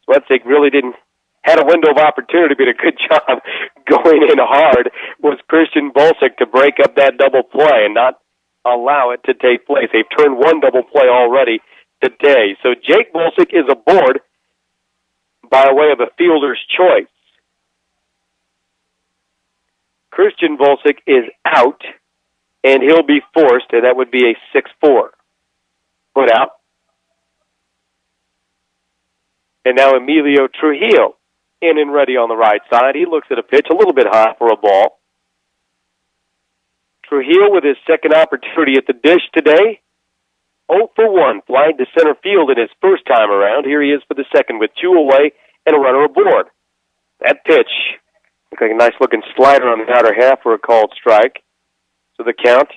Sweatzik really had a window of opportunity, but a good job going in hard was Christian Bolsick to break up that double play and not allow it to take place. They've turned 1 double play already today. So Jake Bolsick is aboard by way of a fielder's choice. Christian Bolsick is out, and he'll be forced, and that would be a 6-4. Put out. And now Emilio Trujillo in and ready on the right side. He looks at a pitch a little bit high for a ball. Trujillo with his second opportunity at the dish today. 0 for 1, flying to center field in his first time around. Here he is for the second with 2 away and a runner aboard. That pitch looks like a nice-looking slider on the outer half for a called strike. So the count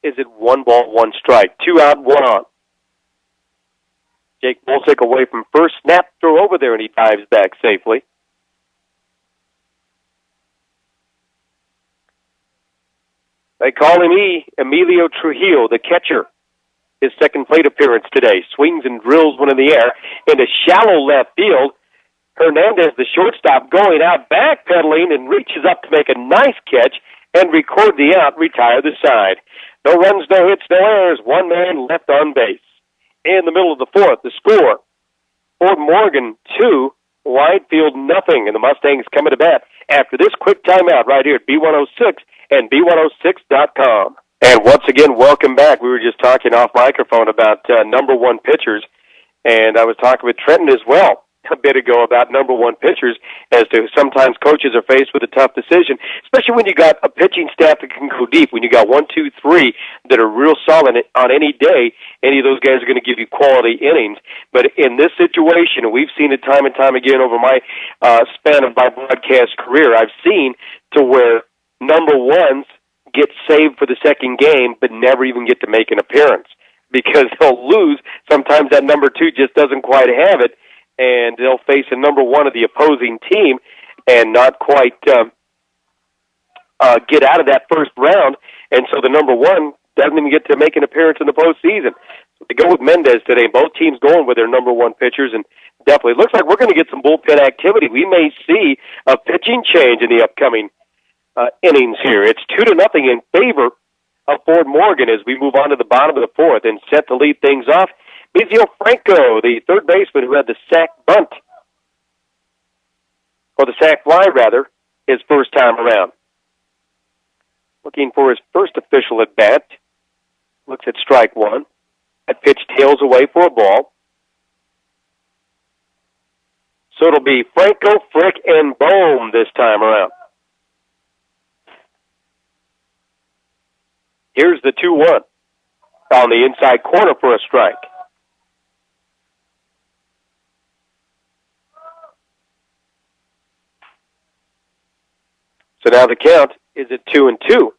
is at 1 ball, 1 strike. 2 out, 1 on. Jake Bolsick away from first. Snap throw over there, and he dives back safely. They call him Emilio Trujillo, the catcher. His second plate appearance today. Swings and drills one in the air into shallow left field. Hernandez, the shortstop, going out, backpedaling, and reaches up to make a nice catch and record the out, retire the side. No runs, no hits, no errors. 1 man left on base. In the middle of the fourth, the score. Fort Morgan 2, Widefield nothing, and the Mustangs coming to bat after this quick timeout right here at B106 and B106.com. And once again, welcome back. We were just talking off microphone about number 1 pitchers, and I was talking with Trenton as well a bit ago about number 1 pitchers as to sometimes coaches are faced with a tough decision, especially when you got a pitching staff that can go deep. When you got 1, 2, 3 that are real solid on any day, any of those guys are going to give you quality innings. But in this situation, and we've seen it time and time again over my span of my broadcast career, I've seen to where number 1s get saved for the second game but never even get to make an appearance because they'll lose. Sometimes that number 2 just doesn't quite have it, and they'll face a number 1 of the opposing team and not quite get out of that first round, and so the number 1 doesn't even get to make an appearance in the postseason. So they go with Mendez today. Both teams going with their number 1 pitchers, and definitely looks like we're going to get some bullpen activity. We may see a pitching change in the upcoming innings here. It's 2-0 in favor of Fort Morgan as we move on to the bottom of the fourth, and set to lead things off Mizio Franco, the third baseman who had the sac bunt, or the sac fly, rather, his first time around. Looking for his first official at bat. Looks at strike 1. That pitch tails away for a ball. So it'll be Franco, Frick, and Bohm this time around. Here's the 2-1 on the inside corner for a strike. So now the count is at 2-2.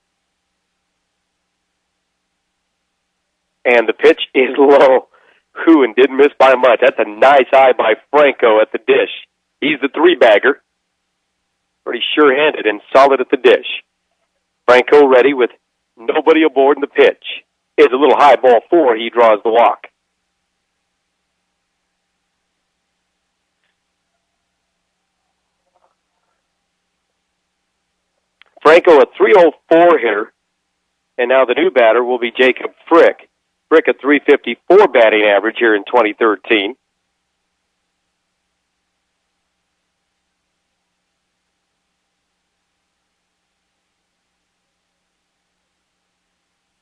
And the pitch is low. And didn't miss by much. That's a nice eye by Franco at the dish. He's the 3-bagger. Pretty sure-handed and solid at the dish. Franco ready with nobody aboard in the pitch. Is a little high ball 4. He draws the walk. Franco, a .304 hitter, and now the new batter will be Jacob Frick. Frick, a .354 batting average here in 2013.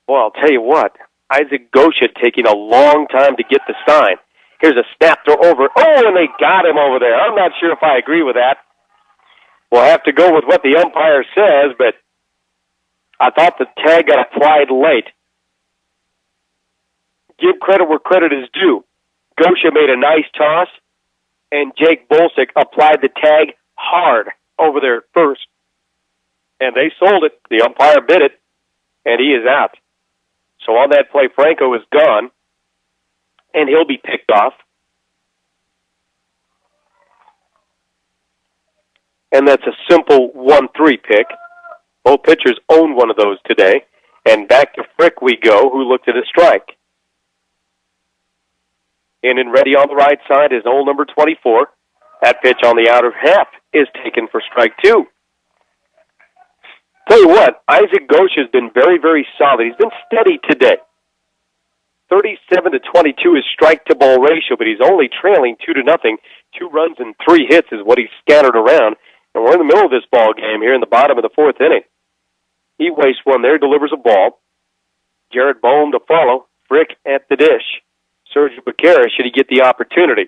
Well, I'll tell you what, Isaac Gosha taking a long time to get the sign. Here's a snap throw over. Oh, and they got him over there. I'm not sure if I agree with that. We'll have to go with what the umpire says, but I thought the tag got applied late. Give credit where credit is due. Gosha made a nice toss, and Jake Bolsick applied the tag hard over there first. And they sold it. The umpire bid it, and he is out. So on that play, Franco is gone, and he'll be picked off. And that's a simple 1-3 pick. Both pitchers own one of those today. And back to Frick we go, who looked at a strike. In and ready on the right side is old number 24. That pitch on the outer half is taken for strike 2. Tell you what, Isaac Gosha has been very, very solid. He's been steady today. 37-22 is strike-to-ball ratio, but he's only trailing 2-0. 2 runs and 3 hits is what he's scattered around. And we're in the middle of this ball game here in the bottom of the fourth inning. He wastes one there, delivers a ball. Jared Bohm to follow. Frick at the dish. Sergio Becerra, should he get the opportunity.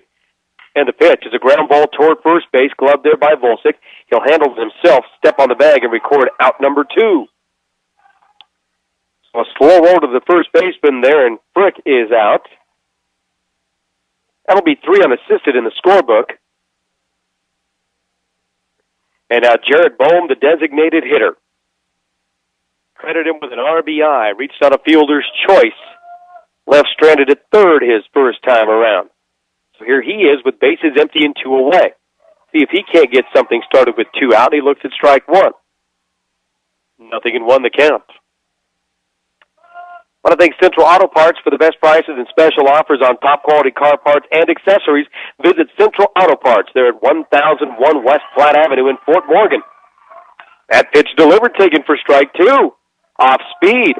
And the pitch is a ground ball toward first base, gloved there by Volsic. He'll handle it himself, step on the bag, and record out number 2. A slow roll to the first baseman there, and Frick is out. That'll be 3 unassisted in the scorebook. And now Jared Bohm, the designated hitter. Credit him with an RBI. Reached on a fielder's choice. Left stranded at third his first time around. So here he is with bases empty and 2 away. See if he can't get something started with 2 out. He looks at strike 1. 0-1 the count. I want to thank Central Auto Parts for the best prices and special offers on top quality car parts and accessories. Visit Central Auto Parts. They're at 1001 West Platte Avenue in Fort Morgan. That pitch delivered, taken for strike 2. Off speed.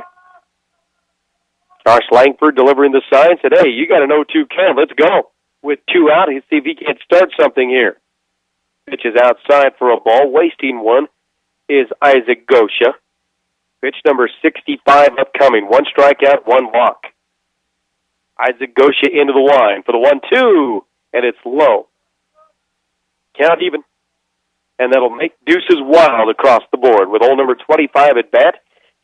Josh Langford delivering the sign, said, hey, you got an 0-2 count. Let's go. With 2 out, he'll see if he can't start something here. Pitch is outside for a ball. Wasting one is Isaac Gosha. Pitch number 65 upcoming. 1 strikeout, 1 walk. Isaac Gosha into the line for the 1-2, and it's low. Count even. And that'll make deuces wild across the board with hole number 25 at bat.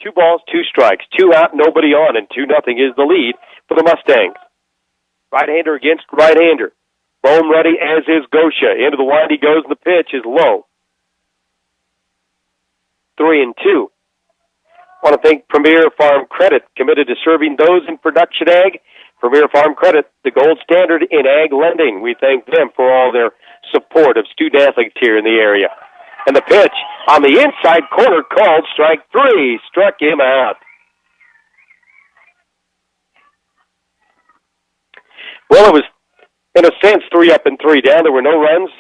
2 balls, 2 strikes, 2 out, nobody on, and 2-0 is the lead for the Mustangs. Right-hander against right-hander. Bohm ready, as is Gosha. Into the wind he goes, and the pitch is low. 3-2. I want to thank Premier Farm Credit, committed to serving those in production ag. Premier Farm Credit, the gold standard in ag lending. We thank them for all their support of student-athletes here in the area. And the pitch on the inside corner called strike 3. Struck him out. Well, it was, in a sense, 3 up and 3 down. There were no runs,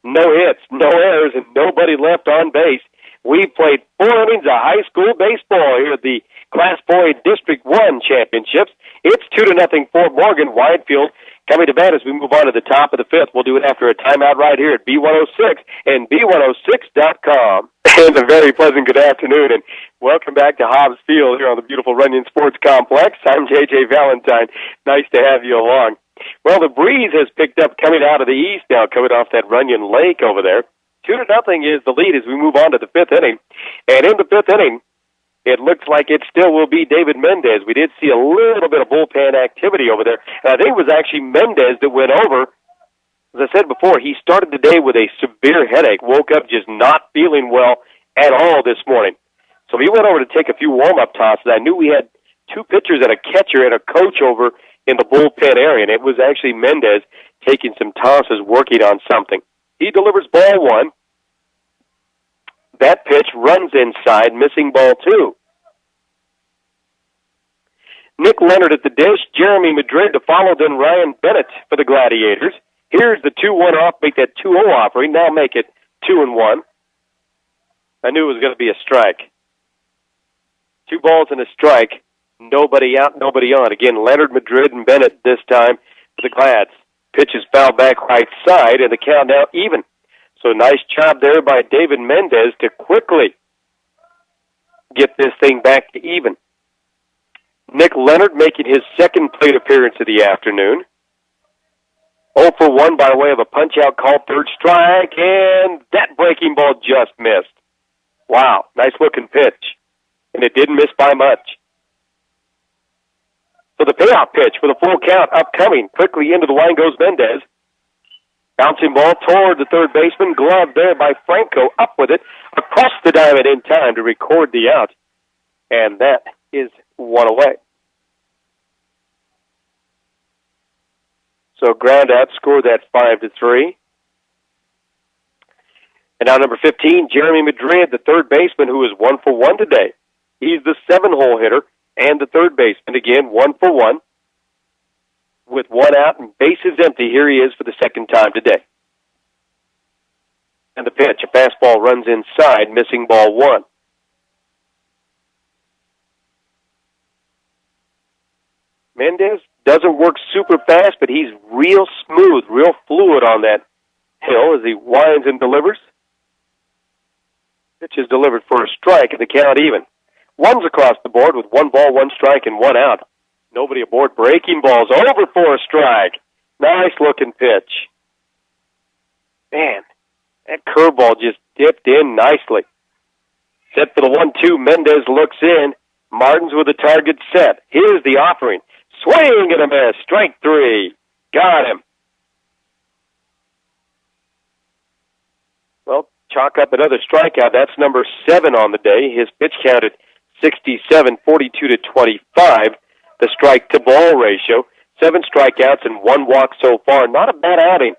no hits, no errors, and nobody left on base. We played 4 innings of high school baseball here at the Class 4A District 1 Championships. It's 2-0 Fort Morgan. Widefield coming to bat as we move on to the top of the 5th. We'll do it after a timeout right here at B106 and B106.com. And a very pleasant good afternoon, and welcome back to Hobbs Field here on the beautiful Runyon Sports Complex. I'm J.J. Valentine. Nice to have you along. Well, the breeze has picked up coming out of the east now, coming off that Runyon Lake over there. 2-0 is the lead as we move on to the 5th inning. And in the 5th inning, it looks like it still will be David Mendez. We did see a little bit of bullpen activity over there. And I think it was actually Mendez that went over. As I said before, he started the day with a severe headache, woke up just not feeling well at all this morning. So he went over to take a few warm-up tosses. I knew we had 2 pitchers and a catcher and a coach over in the bullpen area, and it was actually Mendez taking some tosses, working on something. He delivers ball 1. That pitch runs inside, missing ball 2. Nick Leonard at the dish, Jeremy Madrid to follow, then Ryan Bennett for the Gladiators. Here's the 2-1 off, make that 2-0 offering, now make it 2-1. I knew it was going to be a strike. 2 balls and a strike, nobody out, nobody on. Again, Leonard, Madrid, and Bennett this time for the Glads. Pitch is fouled back right side, and the count now even. So nice job there by David Mendez to quickly get this thing back to even. Nick Leonard making his second plate appearance of the afternoon. 0 for 1 by way of a punch-out call, 3rd strike, and that breaking ball just missed. Wow, nice-looking pitch. And it didn't miss by much. So the payoff pitch for the full count upcoming. Quickly into the line goes Mendez. Bouncing ball toward the third baseman. Glove there by Franco. Up with it. Across the diamond in time to record the out. And that is 1 away. So ground out scored that 5-3. And now number 15, Jeremy Madrid, the third baseman, who is 1 for 1 today. He's the 7-hole hitter and the third baseman. Again, 1 for 1. With 1 out and bases empty, here he is for the second time today. And the pitch, a fastball runs inside, missing ball 1. Mendez doesn't work super fast, but he's real smooth, real fluid on that hill as he winds and delivers. Pitch is delivered for a strike, and the count even. 1's across the board with 1 ball, 1 strike, and 1 out. Nobody aboard. Breaking balls over for a strike. Nice-looking pitch. Man, that curveball just dipped in nicely. Set for the 1-2. Mendez looks in. Martins with the target set. Here's the offering. Swing and a miss. Strike 3. Got him. Well, chalk up another strikeout. That's number 7 on the day. His pitch count at 67, 42 to 25. The strike-to-ball ratio. 7 strikeouts and 1 walk so far. Not a bad outing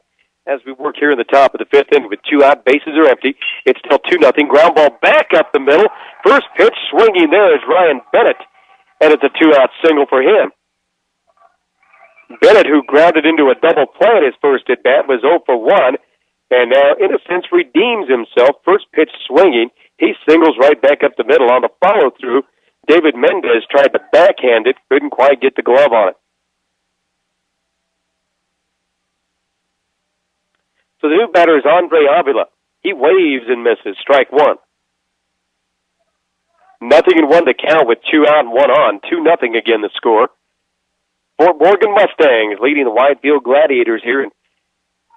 as we work here in the top of the 5th inning with 2 out. Bases are empty. It's still 2-0. Ground ball back up the middle. First pitch swinging there is Ryan Bennett, and it's a 2-out single for him. Bennett, who grounded into a double play in his first at-bat, was 0 for 1, and now, in a sense, redeems himself. First pitch swinging. He singles right back up the middle on the follow-through. David Mendez tried to backhand it, couldn't quite get the glove on it. So the new batter is Andre Avila. He waves and misses. Strike 1. 0-1 to count with 2 out and 1 on. 2-0 again the score. Fort Morgan Mustangs leading the Widefield Gladiators here in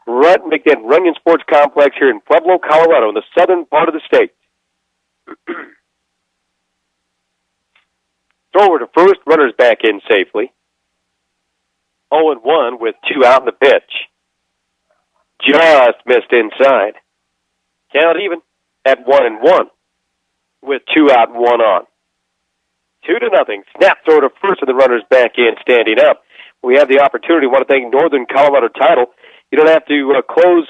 Runyon Sports Complex here in Pueblo, Colorado, in the southern part of the state. Thrower to first, runners back in safely. 0-1 with 2 out in the pitch. Just missed inside. Count even at 1-1 with 2 out and 1 on. 2-0. Snap throw to first, and the runners back in, standing up. We have the opportunity. I want to thank Northern Colorado Title. You don't have to close.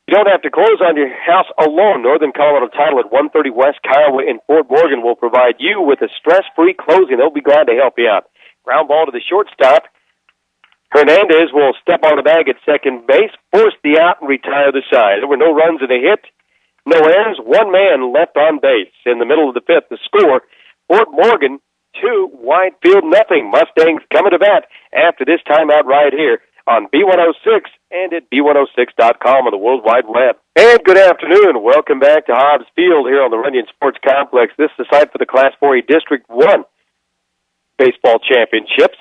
You don't have to close on your house alone. Northern Colorado Title at 130 West Kiowa in Fort Morgan will provide you with a stress-free closing. They'll be glad to help you out. Ground ball to the shortstop. Hernandez will step on the bag at second base, force the out, and retire the side. There were no runs in the hit, no errors, 1 man left on base. In the middle of the 5th, the score, Fort Morgan 2, Widefield 0. Mustangs coming to bat after this timeout right here on B106 and at B106.com on the World Wide Web. And good afternoon. Welcome back to Hobbs Field here on the Runyon Sports Complex. This is the site for the Class 4A District 1 baseball championships.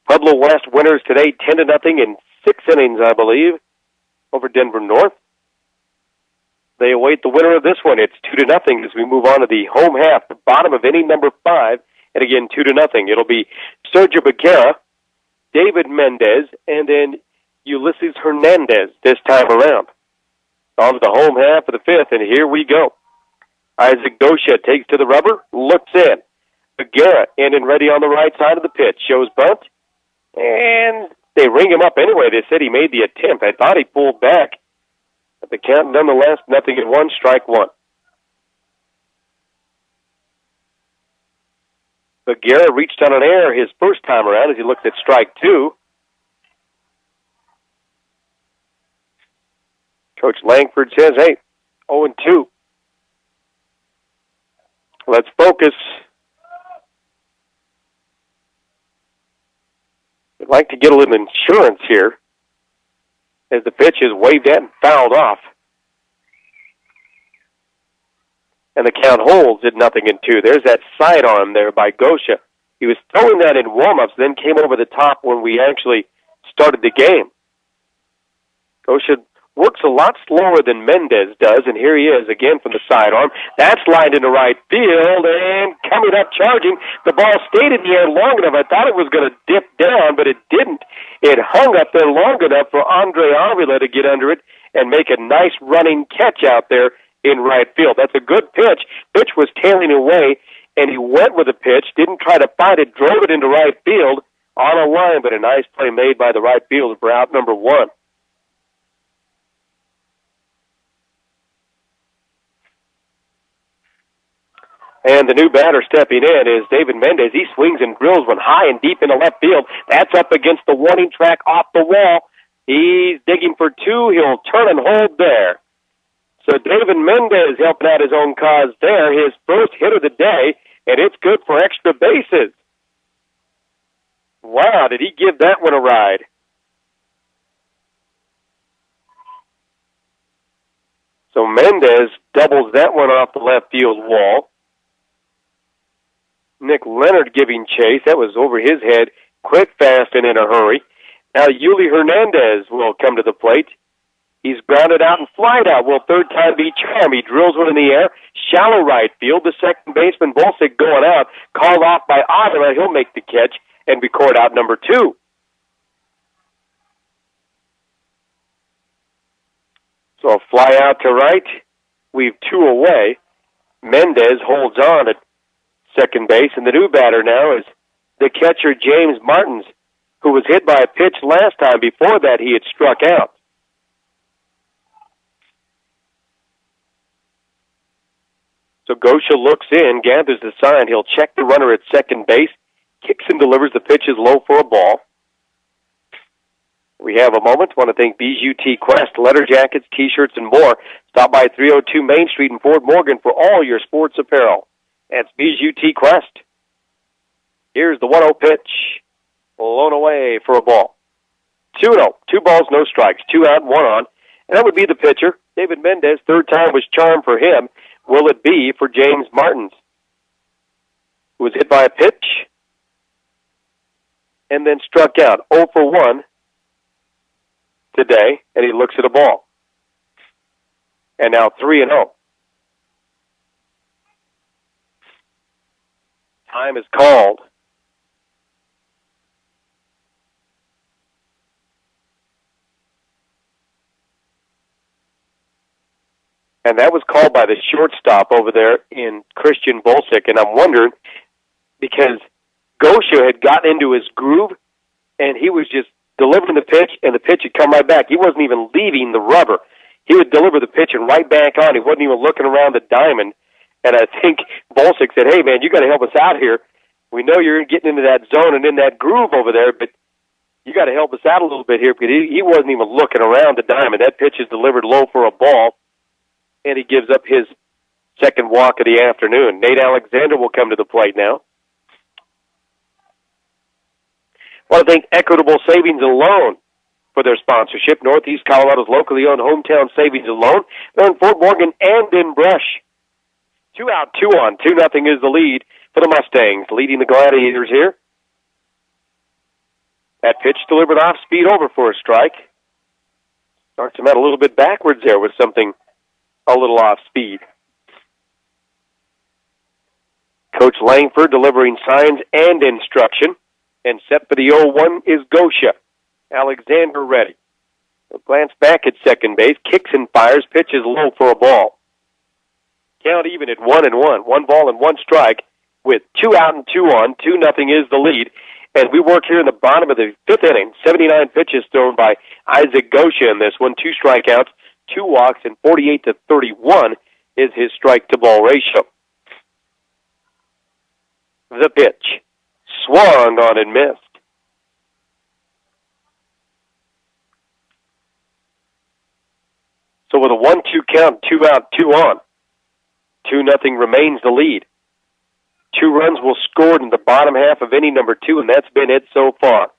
Pueblo West winners today 10-0 in 6 innings, I believe, over Denver North. They await the winner of this one. It's 2-0 as we move on to the home half, the bottom of inning number 5, and again 2-0. It'll be Sergio Becerra, David Mendez, and then Ulysses Hernandez this time around. On to the home half of the 5th, and here we go. Isaac Dosha takes to the rubber, looks in. Becerra in and ready on the right side of the pitch, shows bunt, and they ring him up anyway. They said he made the attempt. I thought he pulled back. But the count, nonetheless, 0-1, strike 1. Becerra reached on an error his first time around as he looked at strike 2. Coach Langford says, hey, 0-2. Let's focus. We'd like to get a little insurance here as the pitch is waved at and fouled off. And the count holds at 0-2. There's that sidearm there by Gosha. He was throwing that in warm-ups, then came over the top when we actually started the game. Gosha works a lot slower than Mendez does, and here he is again from the sidearm. That's lined into right field, and coming up charging. The ball stayed in the air long enough. I thought it was going to dip down, but it didn't. It hung up there long enough for Andre Avila to get under it and make a nice running catch out there in right field. That's a good pitch. Pitch was tailing away, and he went with the pitch, didn't try to fight it, drove it into right field on a line, but a nice play made by the right fielder for out number 1. And the new batter stepping in is David Mendez. He swings and drills one high and deep into left field. That's up against the warning track off the wall. He's digging for 2. He'll turn and hold there. So David Mendez helping out his own cause there. His first hit of the day, and it's good for extra bases. Wow, did he give that one a ride? So Mendez doubles that one off the left field wall. Nick Leonard giving chase. That was over his head. Quick, fast, and in a hurry. Now Yuli Hernandez will come to the plate. He's grounded out and flied out. Will third time be charm? He drills one in the air. Shallow right field. The second baseman, Bolsick, going out. Called off by Avila. He'll make the catch and record out number 2. So a fly out to right. We've 2 away. Mendez holds on at second base, and the new batter now is the catcher, James Martins, who was hit by a pitch last time. Before that, he had struck out. So Gosha looks in, gathers the sign. He'll check the runner at second base, kicks and delivers. The pitch is low for a ball. We have a moment. Want to thank Bijou T Quest, letter jackets, T-shirts, and more. Stop by 302 Main Street in Fort Morgan for all your sports apparel. That's Bijou T Quest. Here's the 1-0 pitch. Blown away for a ball. 2-0. 2 balls, no strikes. 2 out, 1 on. And that would be the pitcher. David Mendez, third time was charm for him. Will it be for James Martins, who was hit by a pitch and then struck out 0 for 1 today, and he looks at a ball. And now 3-0. Time is called. And that was called by the shortstop over there in Christian Bolsick. And I'm wondering, because Gosha had gotten into his groove, and he was just delivering the pitch, and the pitch had come right back. He wasn't even leaving the rubber. He would deliver the pitch and right back on. He wasn't even looking around the diamond. And I think Bolsick said, hey, man, you got to help us out here. We know you're getting into that zone and in that groove over there, but you got to help us out a little bit here, because he wasn't even looking around the diamond. That pitch is delivered low for a ball, and he gives up his second walk of the afternoon. Nate Alexander will come to the plate now. I want to thank Equitable Savings and Loan for their sponsorship. Northeast Colorado's locally owned hometown savings and loan. They're in Fort Morgan and in Brush. 2 out, 2 on. 2-0 is the lead for the Mustangs, leading the Gladiators here. That pitch delivered off speed over for a strike. Starts him out a little bit backwards there with something a little off speed. Coach Langford delivering signs and instruction. And set for the 0-1 is Gosha. Alexander ready. He'll glance back at second base, kicks and fires, pitches low for a ball. Count even at 1-1. 1 ball and 1 strike with 2 out and 2 on. 2-0 is the lead. And we work here in the bottom of the 5th inning. 79 pitches thrown by Isaac Gosha in this one. 2 strikeouts, 2 walks, and 48-31 is his strike-to-ball ratio. The pitch. Swung on and missed. So with a 1-2 count, 2 out, 2 on. 2-0 remains the lead. 2 runs will score in the bottom half of inning number 2, and that's been it so far.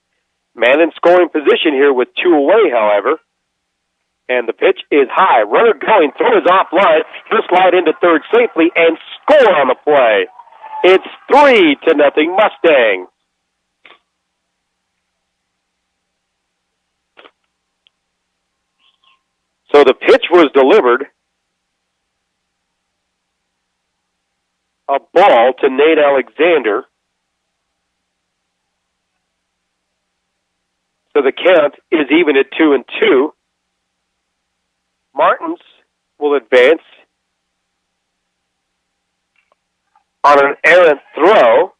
Man in scoring position here with 2 away, however. And the pitch is high. Runner going, throw is offline. He'll slide into third safely and score on the play. It's 3-0 Mustangs. So the pitch was delivered. A ball to Nate Alexander. So the count is even at 2-2. Martins will advance on an errant throw.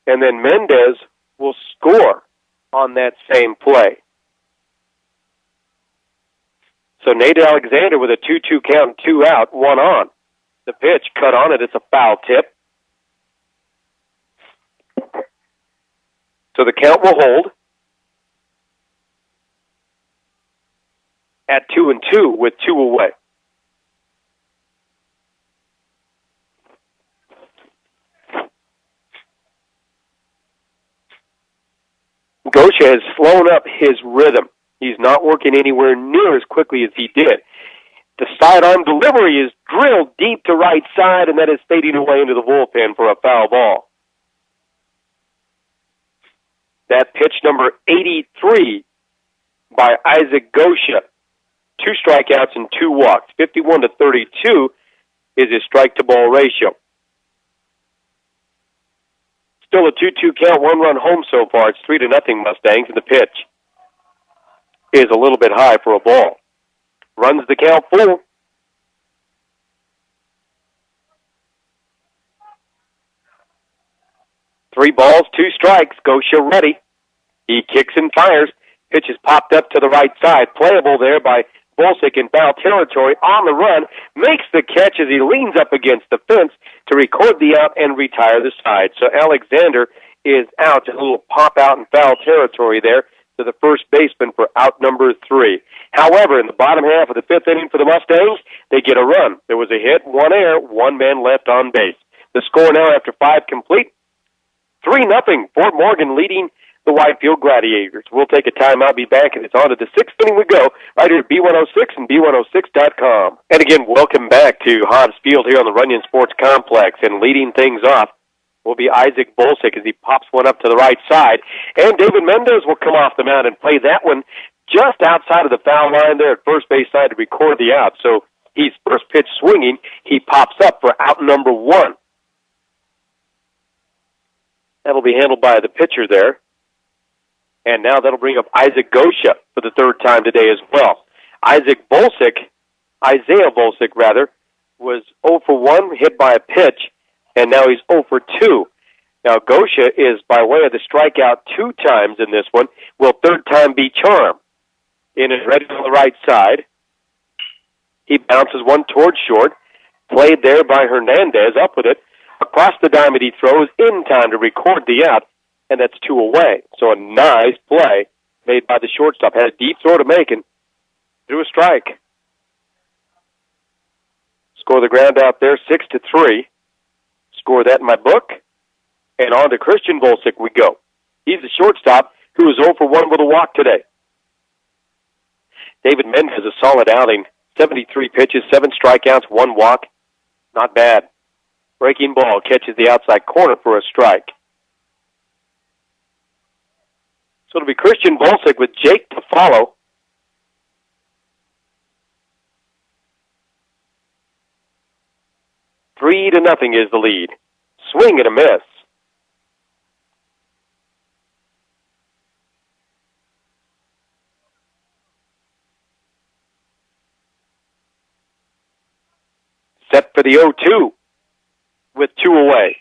And then Mendez will score on that same play. So Nate Alexander with a 2-2 count, 2 out, 1 on. The pitch cut on it. It's a foul tip. So the count will hold at 2-2 with 2 away. Gosha has slowed up his rhythm. He's not working anywhere near as quickly as he did. The sidearm delivery is drilled deep to right side, and that is fading away into the bullpen for a foul ball. That pitch number 83 by Isaac Gosha. 2 strikeouts and 2 walks. 51-32 is his strike-to-ball ratio. Still a 2-2 count, 1-run home so far. It's 3-0 Mustangs, and the pitch is a little bit high for a ball. Runs the count full. Three balls, 2 strikes. Gosha ready. He kicks and fires. Pitch is popped up to the right side. Playable there by Bolsick in foul territory. On the run. Makes the catch as he leans up against the fence to record the out and retire the side. So Alexander is out. A little pop out in foul territory there to the first baseman for out number 3. However, in the bottom half of the 5th inning for the Mustangs, they get a run. There was a hit, 1 error, 1 man left on base. The score now after 5 complete, 3-0. Fort Morgan leading the Widefield Gladiators. We'll take a timeout, be back, and it's on to the 6th inning we go, right here at B106 and B106.com. And again, welcome back to Hobbs Field here on the Runyon Sports Complex. And leading things off will be Isaac Bolsick as he pops one up to the right side. And David Mendez will come off the mound and play that one just outside of the foul line there at first base side to record the out. So he's first pitch swinging. He pops up for out number 1. That'll be handled by the pitcher there. And now that'll bring up Isaac Gosha for the 3rd time today as well. Isaiah Bolsick, was 0 for 1, hit by a pitch, and now he's 0 for 2. Now Gosha is by way of the strikeout 2 times in this one. Will 3rd time be charm? In and ready on the right side. He bounces one towards short. Played there by Hernandez, up with it. Across the diamond he throws in time to record the out, and that's 2 away. So a nice play made by the shortstop. Had a deep throw to make and threw a strike. Score the ground out there, 6-3. Score that in my book. And on to Christian Bolsick we go. He's the shortstop who is 0 for 1 with a walk today. David Mendez, a solid outing. 73 pitches, 7 strikeouts, 1 walk. Not bad. Breaking ball catches the outside corner for a strike. So it'll be Christian Bolsick with Jake to follow. Three to nothing is the lead. Swing and a miss. Set for the 0-2 with 2 away.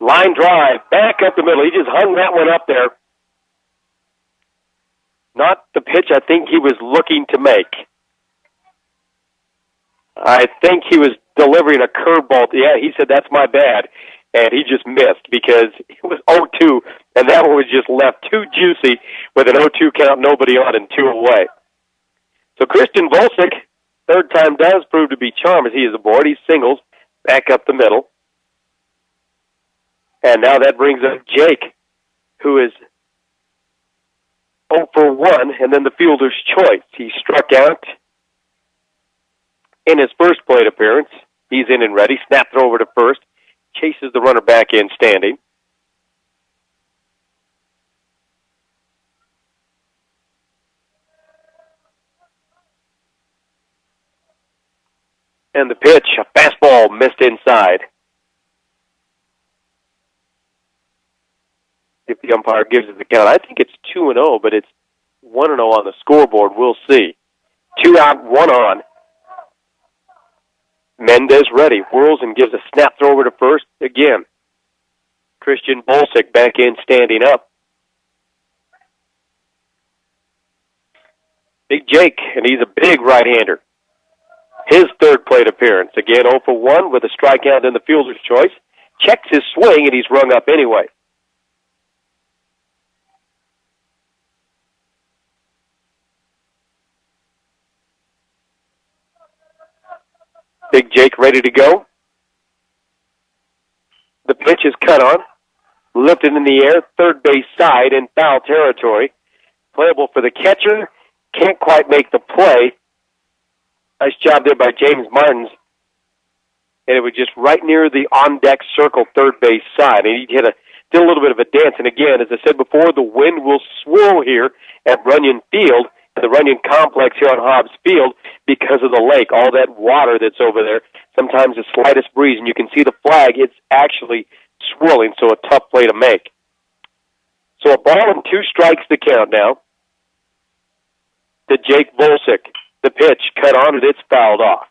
Line drive, back up the middle. He just hung that one up there. Not the pitch I think he was looking to make. I think he was delivering a curveball. Yeah, he said, that's my bad. And he just missed because it was 0-2, and that one was just left too juicy with an 0-2 count, nobody on, and 2 away. So Christian Bolsick, 3rd time does prove to be charm as he is aboard. He singles back up the middle. And now that brings up Jake, who is 0 for 1, and then the fielder's choice. He struck out in his first plate appearance. He's in and ready. Snap throw over to first. Chases the runner back in standing. And the pitch, a fastball missed inside. If the umpire gives it the count. I think it's 2-0, but it's 1-0 on the scoreboard. We'll see. 2 out, 1 on. Mendez ready. Whirls and gives a snap throw over to first again. Christian Bolsick back in, standing up. Big Jake, and he's a big right-hander. His 3rd plate appearance. Again, 0 for 1 with a strikeout in the fielder's choice. Checks his swing, and he's rung up anyway. Big Jake ready to go. The pitch is cut on. Lifted in the air, 3rd base side in foul territory. Playable for the catcher. Can't quite make the play. Nice job there by James Martins and it was just right near the on-deck circle third base side. And he did a little bit of a dance. And again, as I said before, the wind will swirl here at Runyon Field, at the Runyon Complex here on Hobbs Field, because of the lake, all that water that's over there. Sometimes the slightest breeze, and you can see the flag, it's actually swirling, so a tough play to make. So a ball and 2 strikes to count now to Jake Volsick. The pitch cut on it, it's fouled off.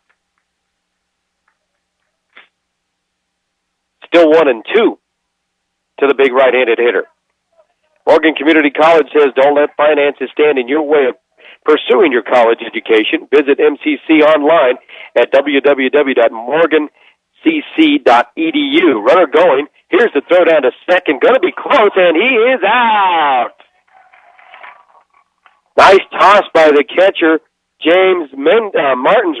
Still 1-2 to the big right-handed hitter. Morgan Community College says don't let finances stand in your way of pursuing your college education. Visit MCC online at www.morgancc.edu. Runner going. Here's the throw down to second. Going to be close, and he is out. Nice toss by the catcher, James Martins,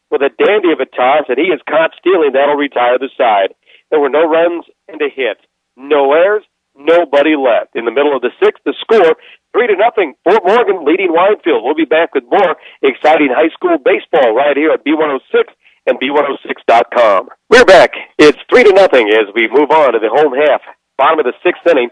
with a dandy of a toss, and he is caught stealing. That'll retire the side. There were no runs and a hit. No errors, nobody left. In the middle of the 6th, the score, 3-0. Fort Morgan leading Widefield. We'll be back with more exciting high school baseball right here at B106 and B106.com. We're back. It's 3-0 as we move on to the home half. Bottom of the 6th inning.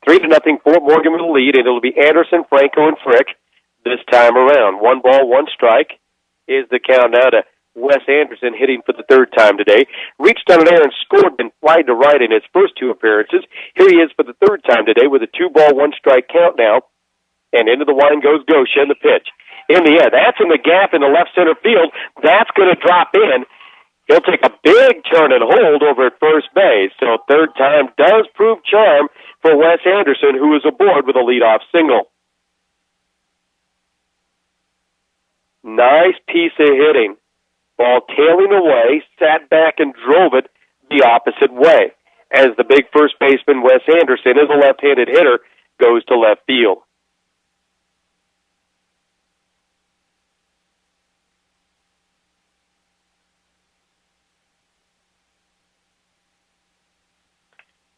3-0 Fort Morgan with the lead, and it'll be Anderson, Franco, and Frick this time around. 1 ball, 1 strike is the count now to Wes Anderson, hitting for the 3rd time today. Reached on an air and scored and flied to right in his first 2 appearances. Here he is for the 3rd time today with a 2 ball, 1 strike count now. And into the line goes Gosha in the pitch. In the air, that's in the gap in the left center field. That's going to drop in. He'll take a big turn and hold over at first base. So 3rd time does prove charm for Wes Anderson, who is aboard with a leadoff single. Nice piece of hitting. Ball tailing away, sat back and drove it the opposite way as the big first baseman, Wes Anderson, as a left-handed hitter, goes to left field.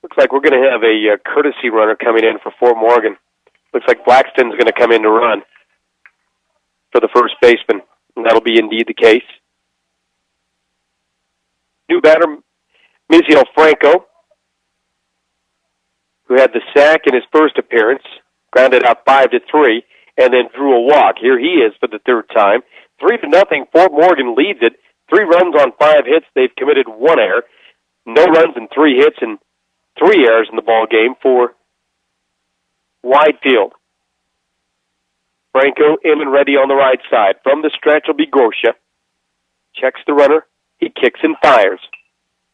Looks like we're going to have a courtesy runner coming in for Fort Morgan. Looks like Blackston's going to come in to run for the first baseman, and that'll be indeed the case. New batter, Miziel Franco, who had the sack in his first appearance, grounded out 5-3, and then drew a walk. Here he is for the 3rd time. 3-0, Fort Morgan leads it. 3 runs on 5 hits. They've committed 1 error. No runs and 3 hits and 3 errors in the ball game for Widefield. Franco in and ready on the right side. From the stretch will be Gosha. Checks the runner. He kicks and fires.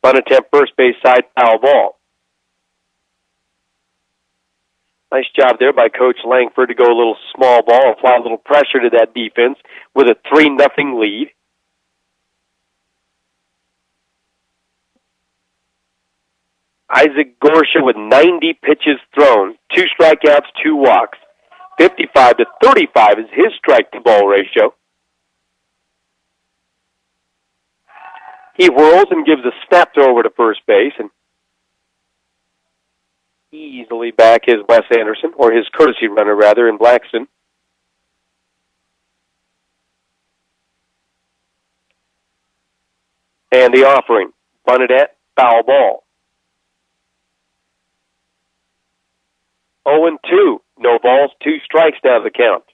Bunt attempt first base side, foul ball. Nice job there by Coach Langford to go a little small ball, apply a little pressure to that defense with a 3-0 lead. Isaac Gosha with 90 pitches thrown, 2 strikeouts, 2 walks. 55-35 is his strike-to-ball ratio. He whirls and gives a snap throw over to first base, and easily back is Wes Anderson, or his courtesy runner, rather, in Blackston. And the offering, bunted at, foul ball. 0-2, no balls, 2 strikes down to the count.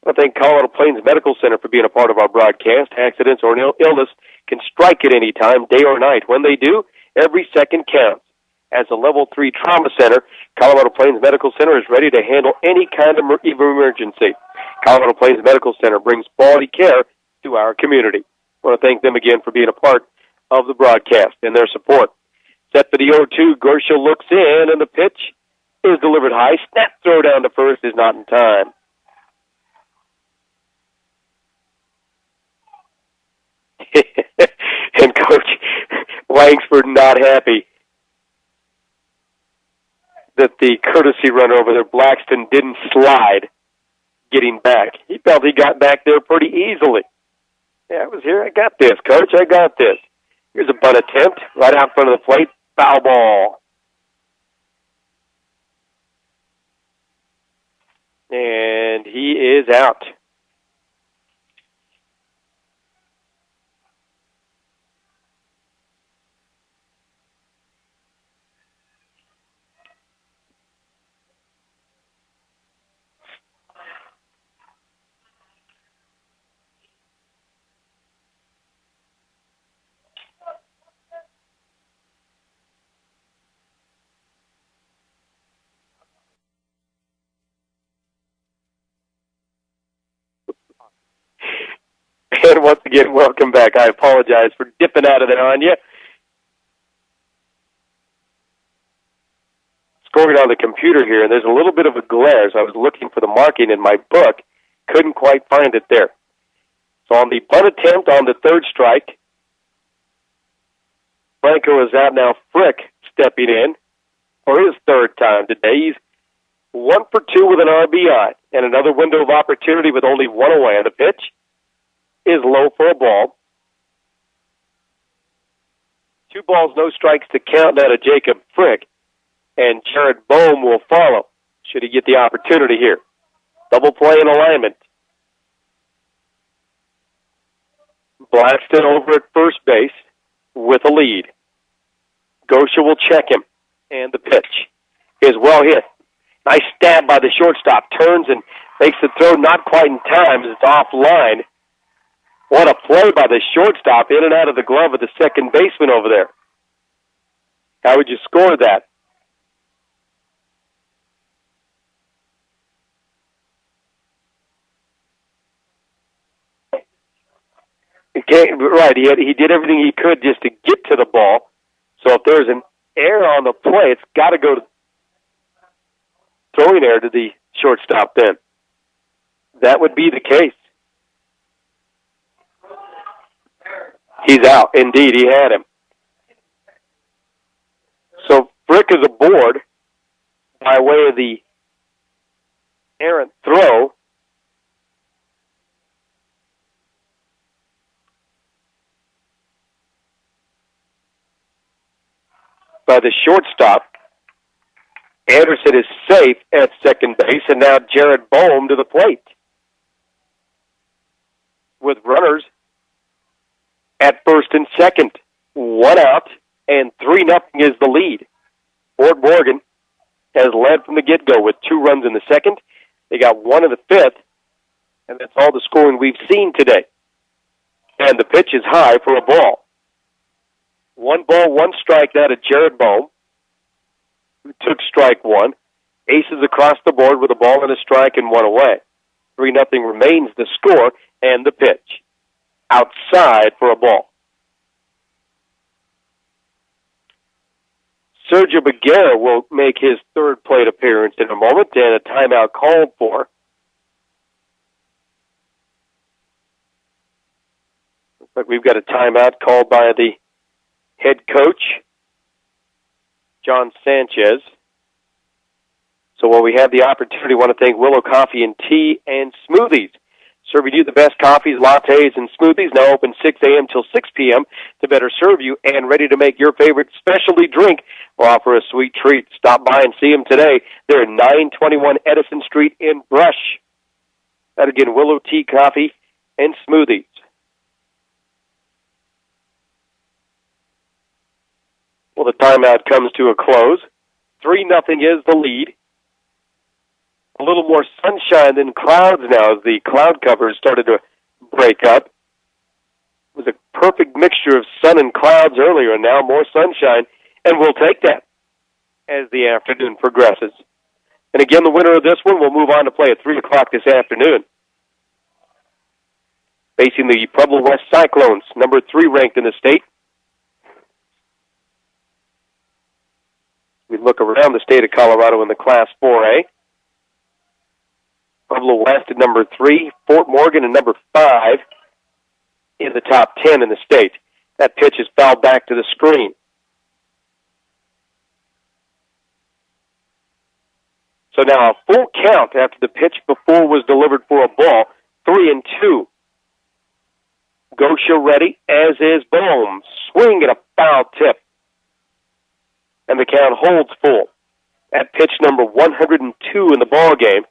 I thank Colorado Plains Medical Center for being a part of our broadcast. Accidents or illness can strike at any time, day or night. When they do, every second counts. As a Level 3 trauma center, Colorado Plains Medical Center is ready to handle any kind of emergency. Colorado Plains Medical Center brings quality care to our community. I want to thank them again for being a part of the broadcast and their support. Set for the 0-2, Gosha looks in, and the pitch is delivered high. Snap throw down to first is not in time. And Coach Langsford not happy that the courtesy runner over there, Blackston, didn't slide getting back. He felt he got back there pretty easily. Yeah, I was here. I got this, Coach. I got this. Here's a bunt attempt right out in front of the plate. Foul ball. And he is out. And once again, welcome back. I apologize for dipping out of there on you. Scoring on the computer here, and there's a little bit of a glare, so I was looking for the marking in my book. Couldn't quite find it there. So on the bunt attempt on the third strike, Franco is out now. Frick stepping in for his third time today. He's 1 for 2 with an RBI, and another window of opportunity with only one away. And the pitch is low for a ball. 2 balls, no strikes to count now to Jacob Frick, and Jared Bohm will follow should he get the opportunity here. Double play in alignment. Blackston over at first base with a lead. Gosha will check him, and the pitch is well hit. Nice stab by the shortstop. Turns and makes the throw not quite in time as it's offline. What a play by the shortstop, in and out of the glove of the second baseman over there. How would you score that? Okay, right, he did everything he could just to get to the ball. So if there's an error on the play, it's got to go to throwing error to the shortstop then. That would be the case. He's out. Indeed, he had him. So Frick is aboard by way of the errant throw. By the shortstop. Anderson is safe at second base, and now Jared Bohm to the plate. With runners at first and second. 1 out, and 3-0 is the lead. Fort Morgan has led from the get-go with 2 runs in the second. They got 1 in the fifth, and that's all the scoring we've seen today. And the pitch is high for a ball. 1 ball, 1 strike now to Jared Bohm, who took strike 1. Aces across the board with a ball and a strike and 1 away. 3-0 remains the score, and the pitch. Outside for a ball. Sergio Bagheera will make his third plate appearance in a moment, and a timeout called for. Looks like we've got a timeout called by the head coach, John Sanchez. So while we have the opportunity, I want to thank Willow Coffee and Tea and Smoothies. Serving you the best coffees, lattes, and smoothies, now open 6 a.m. till 6 p.m. to better serve you and ready to make your favorite specialty drink or offer a sweet treat. Stop by and see them today. They're at 921 Edison Street in Brush. That again, Willow Tea, Coffee, and Smoothies. Well, the timeout comes to a close. 3-0 is the lead. A little more sunshine than clouds now as the cloud cover started to break up. It was a perfect mixture of sun and clouds earlier, and now more sunshine, and we'll take that as the afternoon progresses. And again, the winner of this one will move on to play at 3 o'clock this afternoon, facing the Pueblo West Cyclones, number 3 ranked in the state. We look around the state of Colorado in the Class 4A. Pueblo West at number 3, Fort Morgan at number 5 in the top 10 in the state. That pitch is fouled back to the screen. So now a full count after the pitch before was delivered for a ball, 3-2. Gosha ready, as is Bohm. Swing and a foul tip. And the count holds full at pitch number 102 in the ball game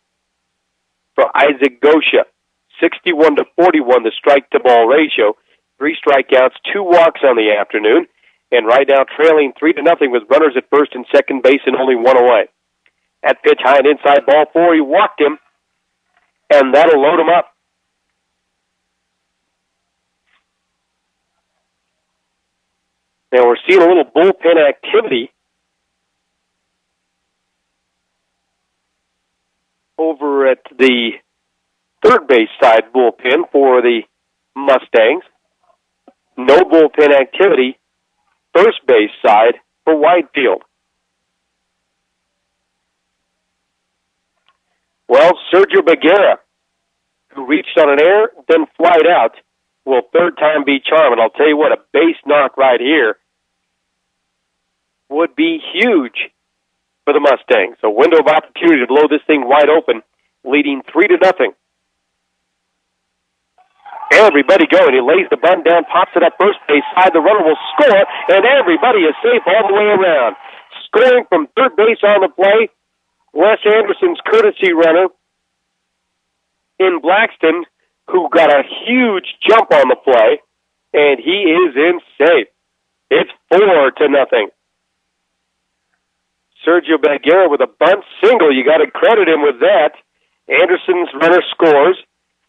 for Isaac Gosha. 61-41 the strike-to-ball ratio. 3 strikeouts, 2 walks on the afternoon, and right now trailing 3-0 with runners at first and second base and only 1 away. That pitch high and inside, ball 4. He walked him, and that'll load him up. Now we're seeing a little bullpen activity over at the third base side bullpen for the Mustangs. No bullpen activity, first base side for Widefield. Well, Sergio Beguera, who reached on an error, then flied out, will third time be charm. And I'll tell you what, a base knock right here would be huge for the Mustangs. A window of opportunity to blow this thing wide open, leading 3-0. Everybody going. He lays the bunt down, pops it up first base side. The runner will score, and everybody is safe all the way around. Scoring from third base on the play, Wes Anderson's courtesy runner in Blackston, who got a huge jump on the play, and he is in safe. It's 4-0. Sergio Beguera with a bunt single. You got to credit him with that. Anderson's runner scores.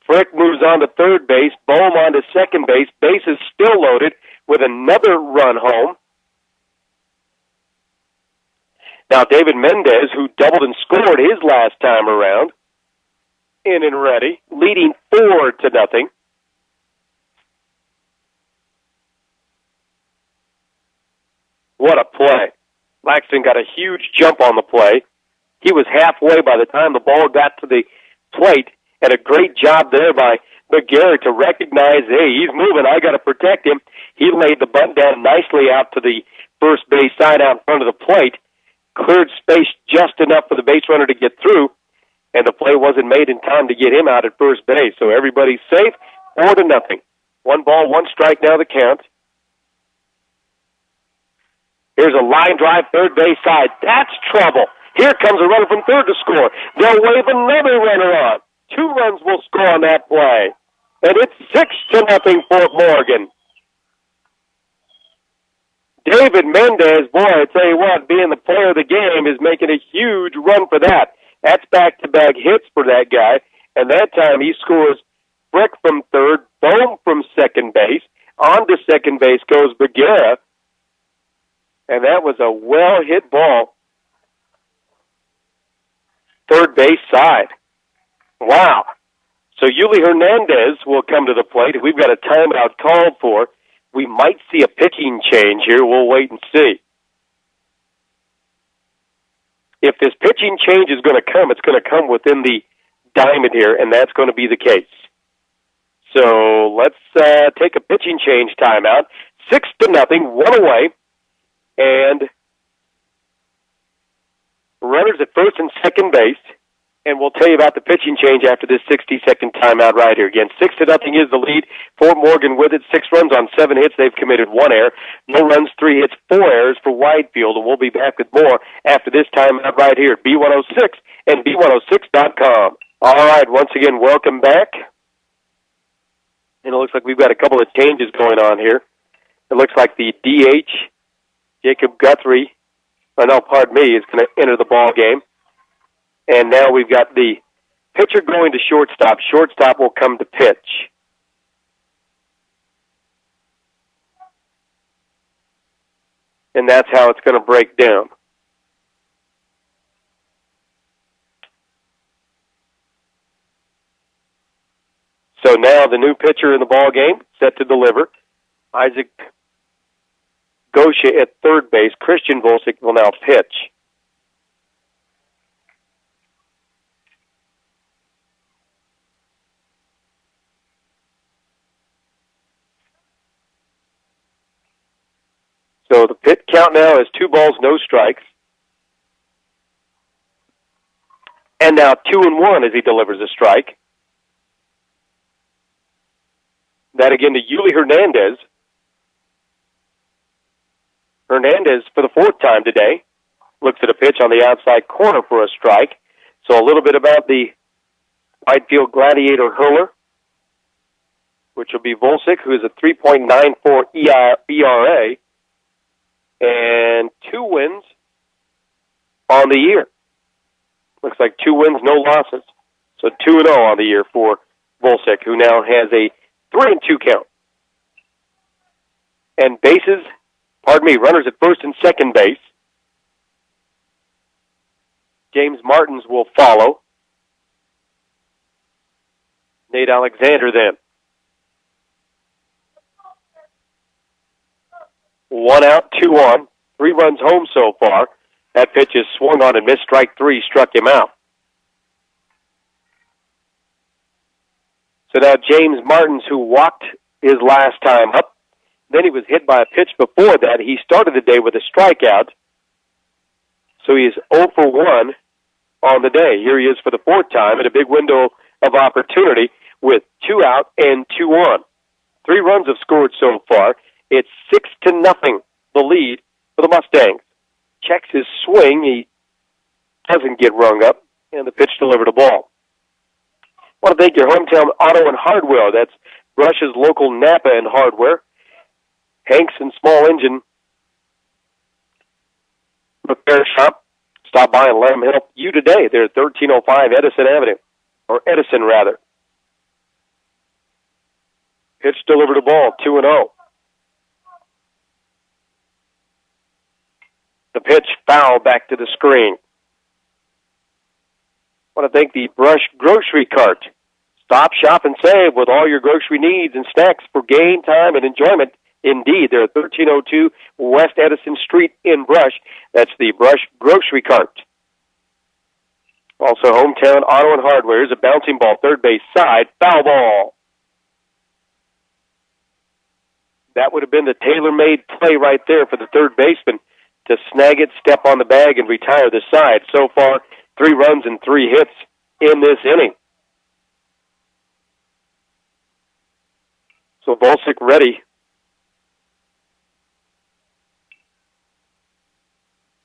Frick moves on to third base. Bohm on to second base. Base is still loaded with another run home. Now David Mendez, who doubled and scored his last time around, in and ready, leading 4-0. What a play. Laxton got a huge jump on the play. He was halfway by the time the ball got to the plate, and a great job there by Beguera to recognize, hey, he's moving, I got to protect him. He laid the bunt down nicely out to the first base side out in front of the plate, cleared space just enough for the base runner to get through, and the play wasn't made in time to get him out at first base. So everybody's safe, 4-0. 1 ball, 1 strike now the count. Here's a line drive, third base side. That's trouble. Here comes a runner from third to score. They'll wave another runner on. 2 runs will score on that play. And it's 6-0 Fort Morgan. David Mendez, boy, I tell you what, being the player of the game, is making a huge run for that. That's back-to-back hits for that guy. And that time he scores Frick from third, Bohm from second base. On to second base goes Beguera. And that was a well-hit ball. Third base side. Wow. So Yuli Hernandez will come to the plate. We've got a timeout called for. We might see a pitching change here. We'll wait and see. If this pitching change is going to come, it's going to come within the diamond here, and that's going to be the case. So let's take a pitching change timeout. 6-0, 1 away, and runners at first and second base. And we'll tell you about the pitching change after this 60-second timeout right here. Again, 6-0 is the lead. Fort Morgan with it. 6 runs on 7 hits. They've committed 1 error. No runs, 3 hits, 4 errors for Widefield. And we'll be back with more after this timeout right here at B106 and B106.com. All right, once again, welcome back. And it looks like we've got a couple of changes going on here. It looks like the DH, Jacob Guthrie, is going to enter the ball game. And now we've got the pitcher going to shortstop. Shortstop will come to pitch. And that's how it's going to break down. So now the new pitcher in the ball game, set to deliver. Isaac Gosha at third base. Christian Volsic will now pitch. So the pit count now is 2 balls, no strikes. And now 2-1 as he delivers a strike. That again to Yuli Hernandez. Hernandez, for the 4th time today, looks at a pitch on the outside corner for a strike. So a little bit about the Widefield Gladiator hurler, which will be Volsic, who is a 3.94 ERA. And 2 wins on the year. Looks like 2 wins, no losses. So 2-0 on the year for Volsic, who now has a 3-2 count. And runners at first and second base. James Martins will follow. Nate Alexander then. 1 out, 2 on. 3 runs home so far. That pitch is swung on and missed. Strike 3, struck him out. So now James Martins, who walked his last time up, then he was hit by a pitch before that. He started the day with a strikeout. So he is 0 for 1 on the day. Here he is for the 4th time at a big window of opportunity with 2 out and 2 on. 3 runs have scored so far. It's 6-0, the lead for the Mustangs. Checks his swing. He doesn't get rung up, and the pitch delivered a ball. I want to thank your hometown auto and hardware. That's Brush's local Napa and hardware. Hanks and Small Engine Repair Shop. Stop by and let them help you today. They're at 1305 Edison Avenue, or Edison, rather. Pitch delivered a ball, 2-0. The pitch foul back to the screen. I want to thank the Brush Grocery Cart. Stop, shop, and save with all your grocery needs and snacks for game time and enjoyment. Indeed, they're at 1302 West Edison Street in Brush. That's the Brush Grocery Cart. Also, Hometown Auto and Hardware is a bouncing ball, third base side, foul ball. That would have been the tailor-made play right there for the third baseman to snag it, step on the bag, and retire the side. So far, 3 runs and 3 hits in this inning. So Volsic ready.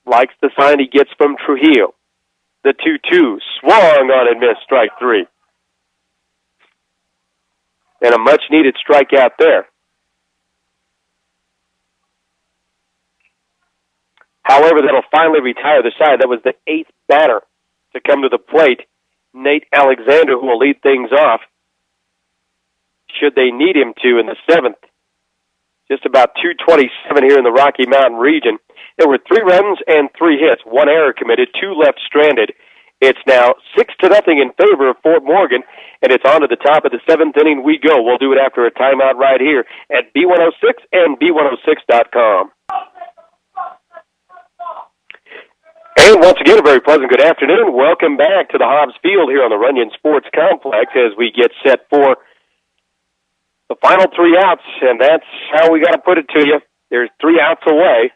Likes the sign he gets from Trujillo. The 2-2 swung on and missed, strike 3. And a much-needed strikeout there. However, that'll finally retire the side. That was the 8th batter to come to the plate. Nate Alexander, who will lead things off, should they need him to in the 7th. Just about 2:27 here in the Rocky Mountain region. There were 3 runs and 3 hits, 1 error committed, 2 left stranded. It's now 6-0 in favor of Fort Morgan, and it's on to the top of the 7th inning we go. We'll do it after a timeout right here at B106 and B106.com. And once again, a very pleasant good afternoon. Welcome back to the Hobbs Field here on the Runyon Sports Complex as we get set for the final 3 outs, and that's how we got to put it to you. There's 3 outs away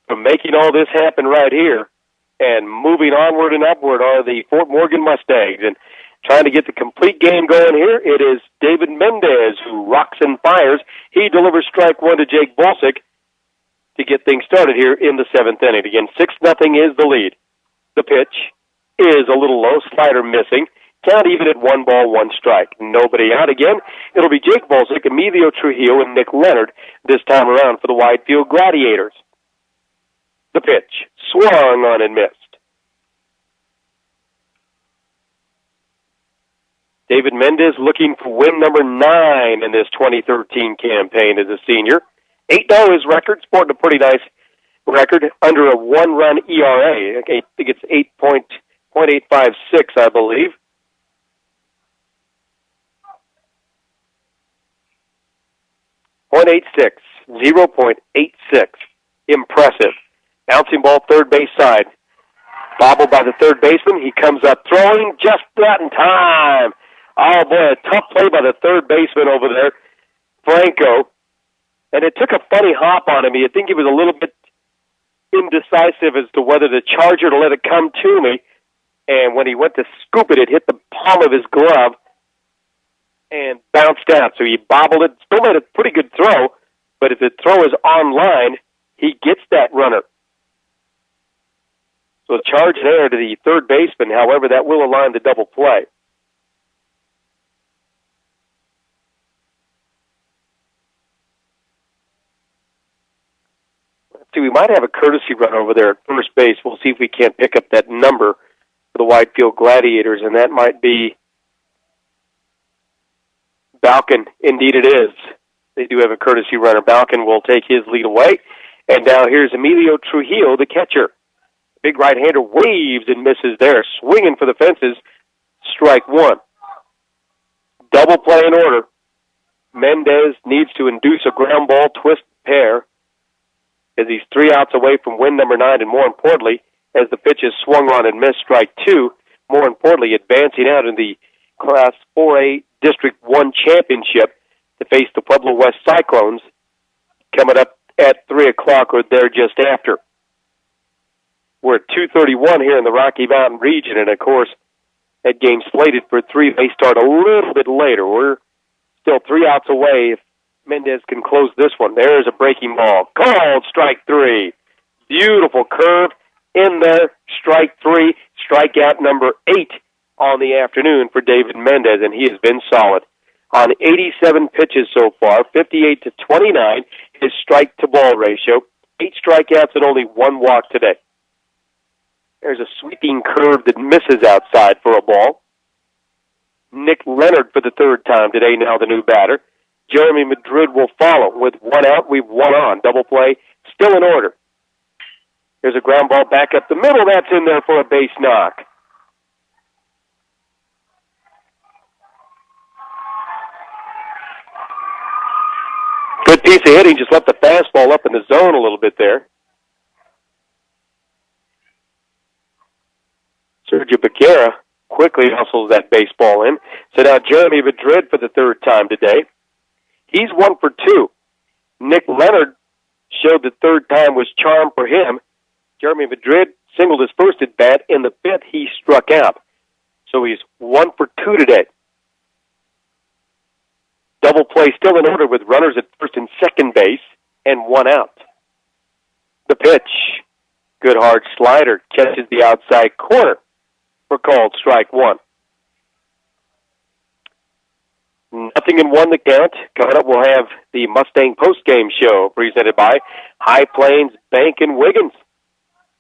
from making all this happen right here, and moving onward and upward are the Fort Morgan Mustangs. And trying to get the complete game going here, it is David Mendez who rocks and fires. He delivers strike 1 to Jake Volsic to get things started here in the 7th inning. Again, 6-0 is the lead. The pitch is a little low, slider missing. Count even at 1 ball, 1 strike. Nobody out again. It'll be Jake Volsic, Emilio Trujillo, and Nick Leonard this time around for the Widefield Gladiators. The pitch swung on and missed. David Mendez looking for win number 9 in this 2013 campaign as a senior. 8-0 his record, sporting a pretty nice record under a 1-run ERA. I think it's 8.856, I believe. .86, 0.86. Impressive. Bouncing ball, third base side. Bobbled by the third baseman. He comes up throwing just that in time. Oh, boy, a tough play by the third baseman over there, Franco. And it took a funny hop on him. I think he was a little bit indecisive as to whether to charge or to let it come to me. And when he went to scoop it, it hit the palm of his glove and bounced out. So he bobbled it, still made a pretty good throw, but if the throw is on line, he gets that runner. So a charge there to the third baseman. However, that will align the double play. Let's see, we might have a courtesy run over there at first base. We'll see if we can't pick up that number for the Widefield Gladiators, and that might be Balkin. Indeed it is. They do have a courtesy runner. Balkin will take his lead away. And now here's Emilio Trujillo, the catcher. Big right-hander waves and misses there. Swinging for the fences. Strike 1. Double play in order. Mendez needs to induce a ground ball twist pair as he's 3 outs away from win number 9, and more importantly, as the pitch is swung on and missed, strike 2, more importantly, advancing out in the Class 4A District 1 Championship to face the Pueblo West Cyclones coming up at 3 o'clock or there just after. We're at 2:31 here in the Rocky Mountain region, and of course, that game's slated for 3. They start a little bit later. We're still 3 outs away if Mendez can close this one. There's a breaking ball. Called strike 3. Beautiful curve in there. Strike 3. Strikeout number 8 on the afternoon for David Mendez, and he has been solid. On 87 pitches so far, 58-29, his strike-to-ball ratio. 8 strikeouts and only 1 walk today. There's a sweeping curve that misses outside for a ball. Nick Leonard for the 3rd time today, now the new batter. Jeremy Madrid will follow. With 1 out, we've 1 on. Double play, still in order. There's a ground ball back up the middle. That's in there for a base knock. Good piece of hitting. Just left the fastball up in the zone a little bit there. Sergio Becerra quickly hustles that baseball in. So now Jeremy Madrid for the 3rd time today. He's 1 for 2. Nick Leonard showed the 3rd time was charm for him. Jeremy Madrid singled his first at bat. In the 5th, he struck out. So he's 1 for 2 today. Double play still in order with runners at first and second base and 1 out. The pitch. Good hard slider. Catches the outside corner for called strike 1. 0-1 the count. Coming up, we'll have the Mustang postgame show presented by High Plains Bank and Wiggins.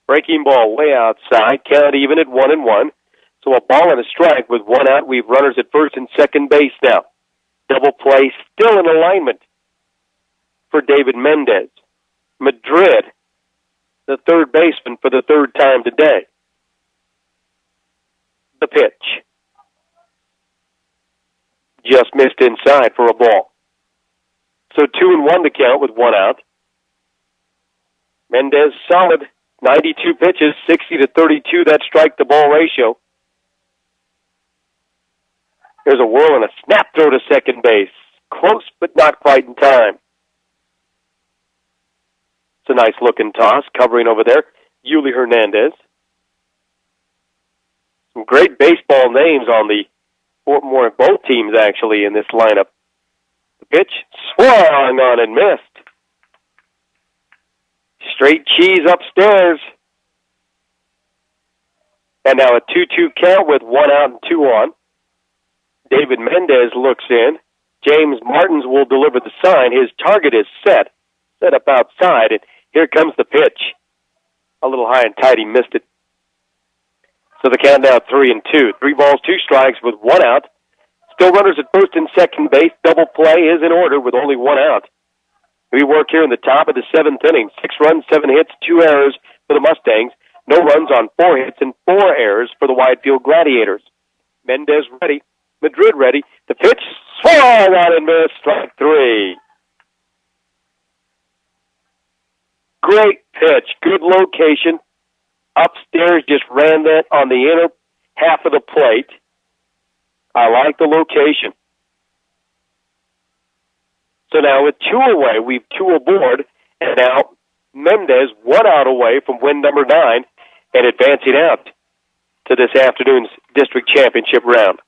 Breaking ball way outside. Count even at 1-1. So a ball and a strike with 1 out. We've runners at first and second base now. Double play still in alignment for David Mendez. Madrid, the 3rd baseman for the 3rd time today. The pitch. Just missed inside for a ball. So 2-1 to count with 1 out. Mendez solid. 92 pitches, 60-32, that strike-to-ball ratio. There's a whirl and a snap throw to second base. Close, but not quite in time. It's a nice-looking toss, covering over there. Yuli Hernandez. Some great baseball names on the both teams, actually, in this lineup. The pitch, swung on and missed. Straight cheese upstairs. And now a 2-2 count with 1 out and 2 on. David Mendez looks in. James Martins will deliver the sign. His target is set up outside, and here comes the pitch. A little high and tight, he missed it. So the count now 3-2. 3 balls, 2 strikes with 1 out. Still runners at first and second base. Double play is in order with only 1 out. We work here in the top of the 7th inning. 6 runs, 7 hits, 2 errors for the Mustangs. No runs on 4 hits and 4 errors for the Widefield Gladiators. Mendez ready. Madrid ready. The pitch, swung out and missed. Strike 3. Great pitch. Good location. Upstairs, just ran that on the inner half of the plate. I like the location. So now with 2 away, we've 2 aboard, and now Mendez 1 out away from win number 9 and advancing out to this afternoon's district championship round.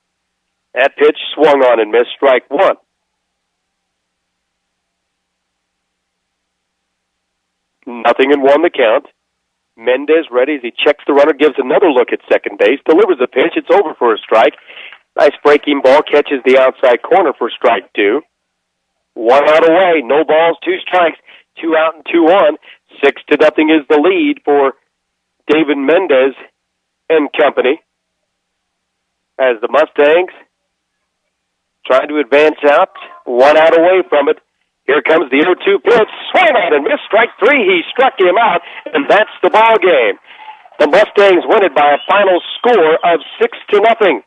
That pitch swung on and missed, strike 1. Nothing in 1 the count. Mendez ready as he checks the runner, gives another look at second base, delivers the pitch. It's over for a strike. Nice breaking ball, catches the outside corner for strike 2. 1 out away, no balls, 2 strikes, 2 out and 2 on. 6-0 is the lead for David Mendez and company. As the Mustangs trying to advance out, 1 out away from it. Here comes the 0-2 pitch, swung out and missed, strike 3. He struck him out, and that's the ball game. The Mustangs win it by a final score of 6-0.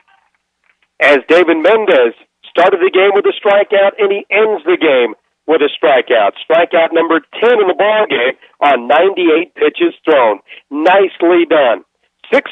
As David Mendez started the game with a strikeout, and he ends the game with a strikeout. Strikeout number 10 in the ball game on 98 pitches thrown. Nicely done. 6-0,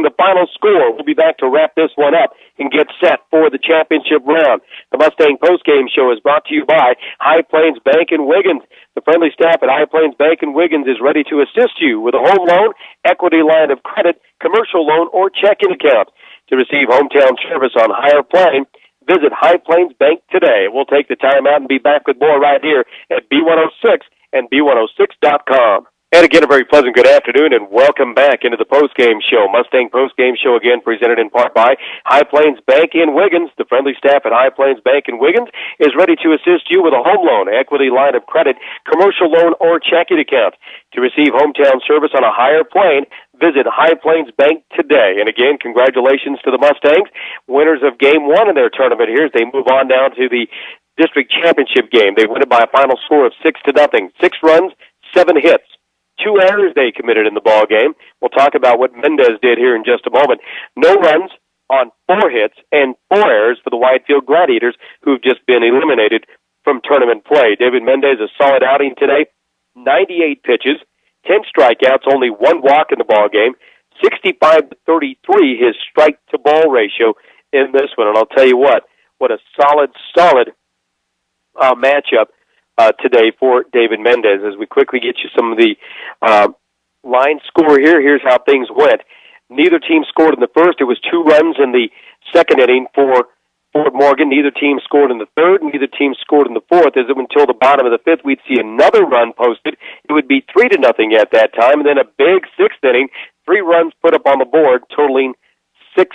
the final score. We'll be back to wrap this one up and get set for the championship round. The Mustang postgame show is brought to you by High Plains Bank in Wiggins. The friendly staff at High Plains Bank in Wiggins is ready to assist you with a home loan, equity line of credit, commercial loan, or checking account. To receive hometown service on Higher Plain, visit High Plains Bank today. We'll take the time out and be back with more right here at B106 and B106.com. And again, a very pleasant good afternoon, and welcome back into the postgame show. Mustang postgame show again presented in part by High Plains Bank in Wiggins. The friendly staff at High Plains Bank in Wiggins is ready to assist you with a home loan, equity line of credit, commercial loan, or checking account. To receive hometown service on a Higher Plain, visit High Plains Bank today. And again, congratulations to the Mustangs, winners of Game 1 in their tournament here as they move on down to the district championship game. They win it by a final score of 6-0. 6 runs, 7 hits. 2 errors they committed in the ball game. We'll talk about what Mendez did here in just a moment. No runs on 4 hits and 4 errors for the Widefield Gladiators, who've just been eliminated from tournament play. David Mendez, a solid outing today. 98 pitches, 10 strikeouts, only 1 walk in the ball game. 65-33 his strike-to-ball ratio in this one. And I'll tell you what a solid matchup today for David Mendez. As we quickly get you some of the line score here, here's how things went. Neither team scored in the first. It was 2 runs in the second inning for Fort Morgan. Neither team scored in the third. Neither team scored in the fourth. As until the bottom of the fifth, we'd see another run posted. It would be 3-0 at that time, and then a big 6th inning, 3 runs put up on the board, totaling 6-0,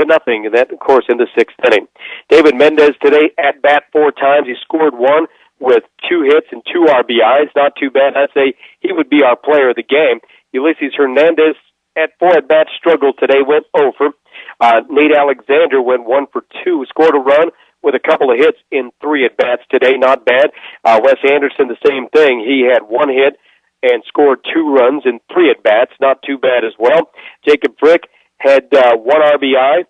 and that, of course, in the 6th inning. David Mendez today at bat 4 times. He scored 1 with 2 hits and 2 RBIs. Not too bad. I'd say he would be our player of the game. Ulysses Hernandez at 4 at-bats struggled today, went over. Nate Alexander went 1 for 2, scored a run with a couple of hits in 3 at-bats today. Not bad. Wes Anderson, the same thing. He had 1 hit and scored 2 runs in 3 at-bats. Not too bad as well. Jacob Frick had 1 RBI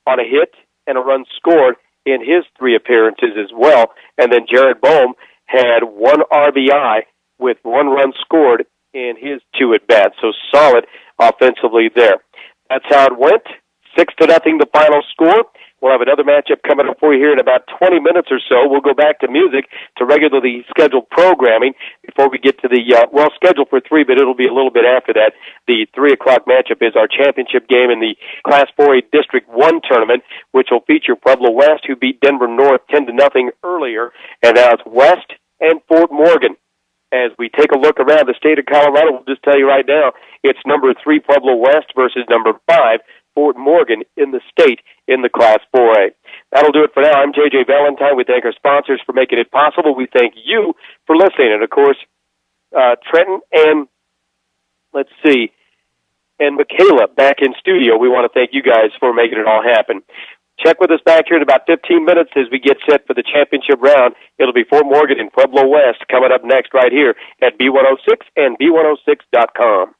on a hit and a run scored in his 3 appearances as well. And then Jared Bohm had 1 RBI with 1 run scored in his 2 at-bats. So solid offensively there. That's how it went. 6-0, the final score. We'll have another matchup coming up for you here in about 20 minutes or so. We'll go back to music, to regularly scheduled programming before we get to the, scheduled for 3, but it'll be a little bit after that. The 3 o'clock matchup is our championship game in the Class 4A District 1 tournament, which will feature Pueblo West, who beat Denver North 10-0 earlier, and now it's West and Fort Morgan. As we take a look around the state of Colorado, we'll just tell you right now, it's number 3 Pueblo West versus number 5 Fort Morgan in the state in the Class 4A. That'll do it for now. I'm J.J. Valentine. We thank our sponsors for making it possible. We thank you for listening. And, of course, Trenton and, and Michaela back in studio. We want to thank you guys for making it all happen. Check with us back here in about 15 minutes as we get set for the championship round. It'll be Fort Morgan and Pueblo West coming up next right here at B106 and B106.com.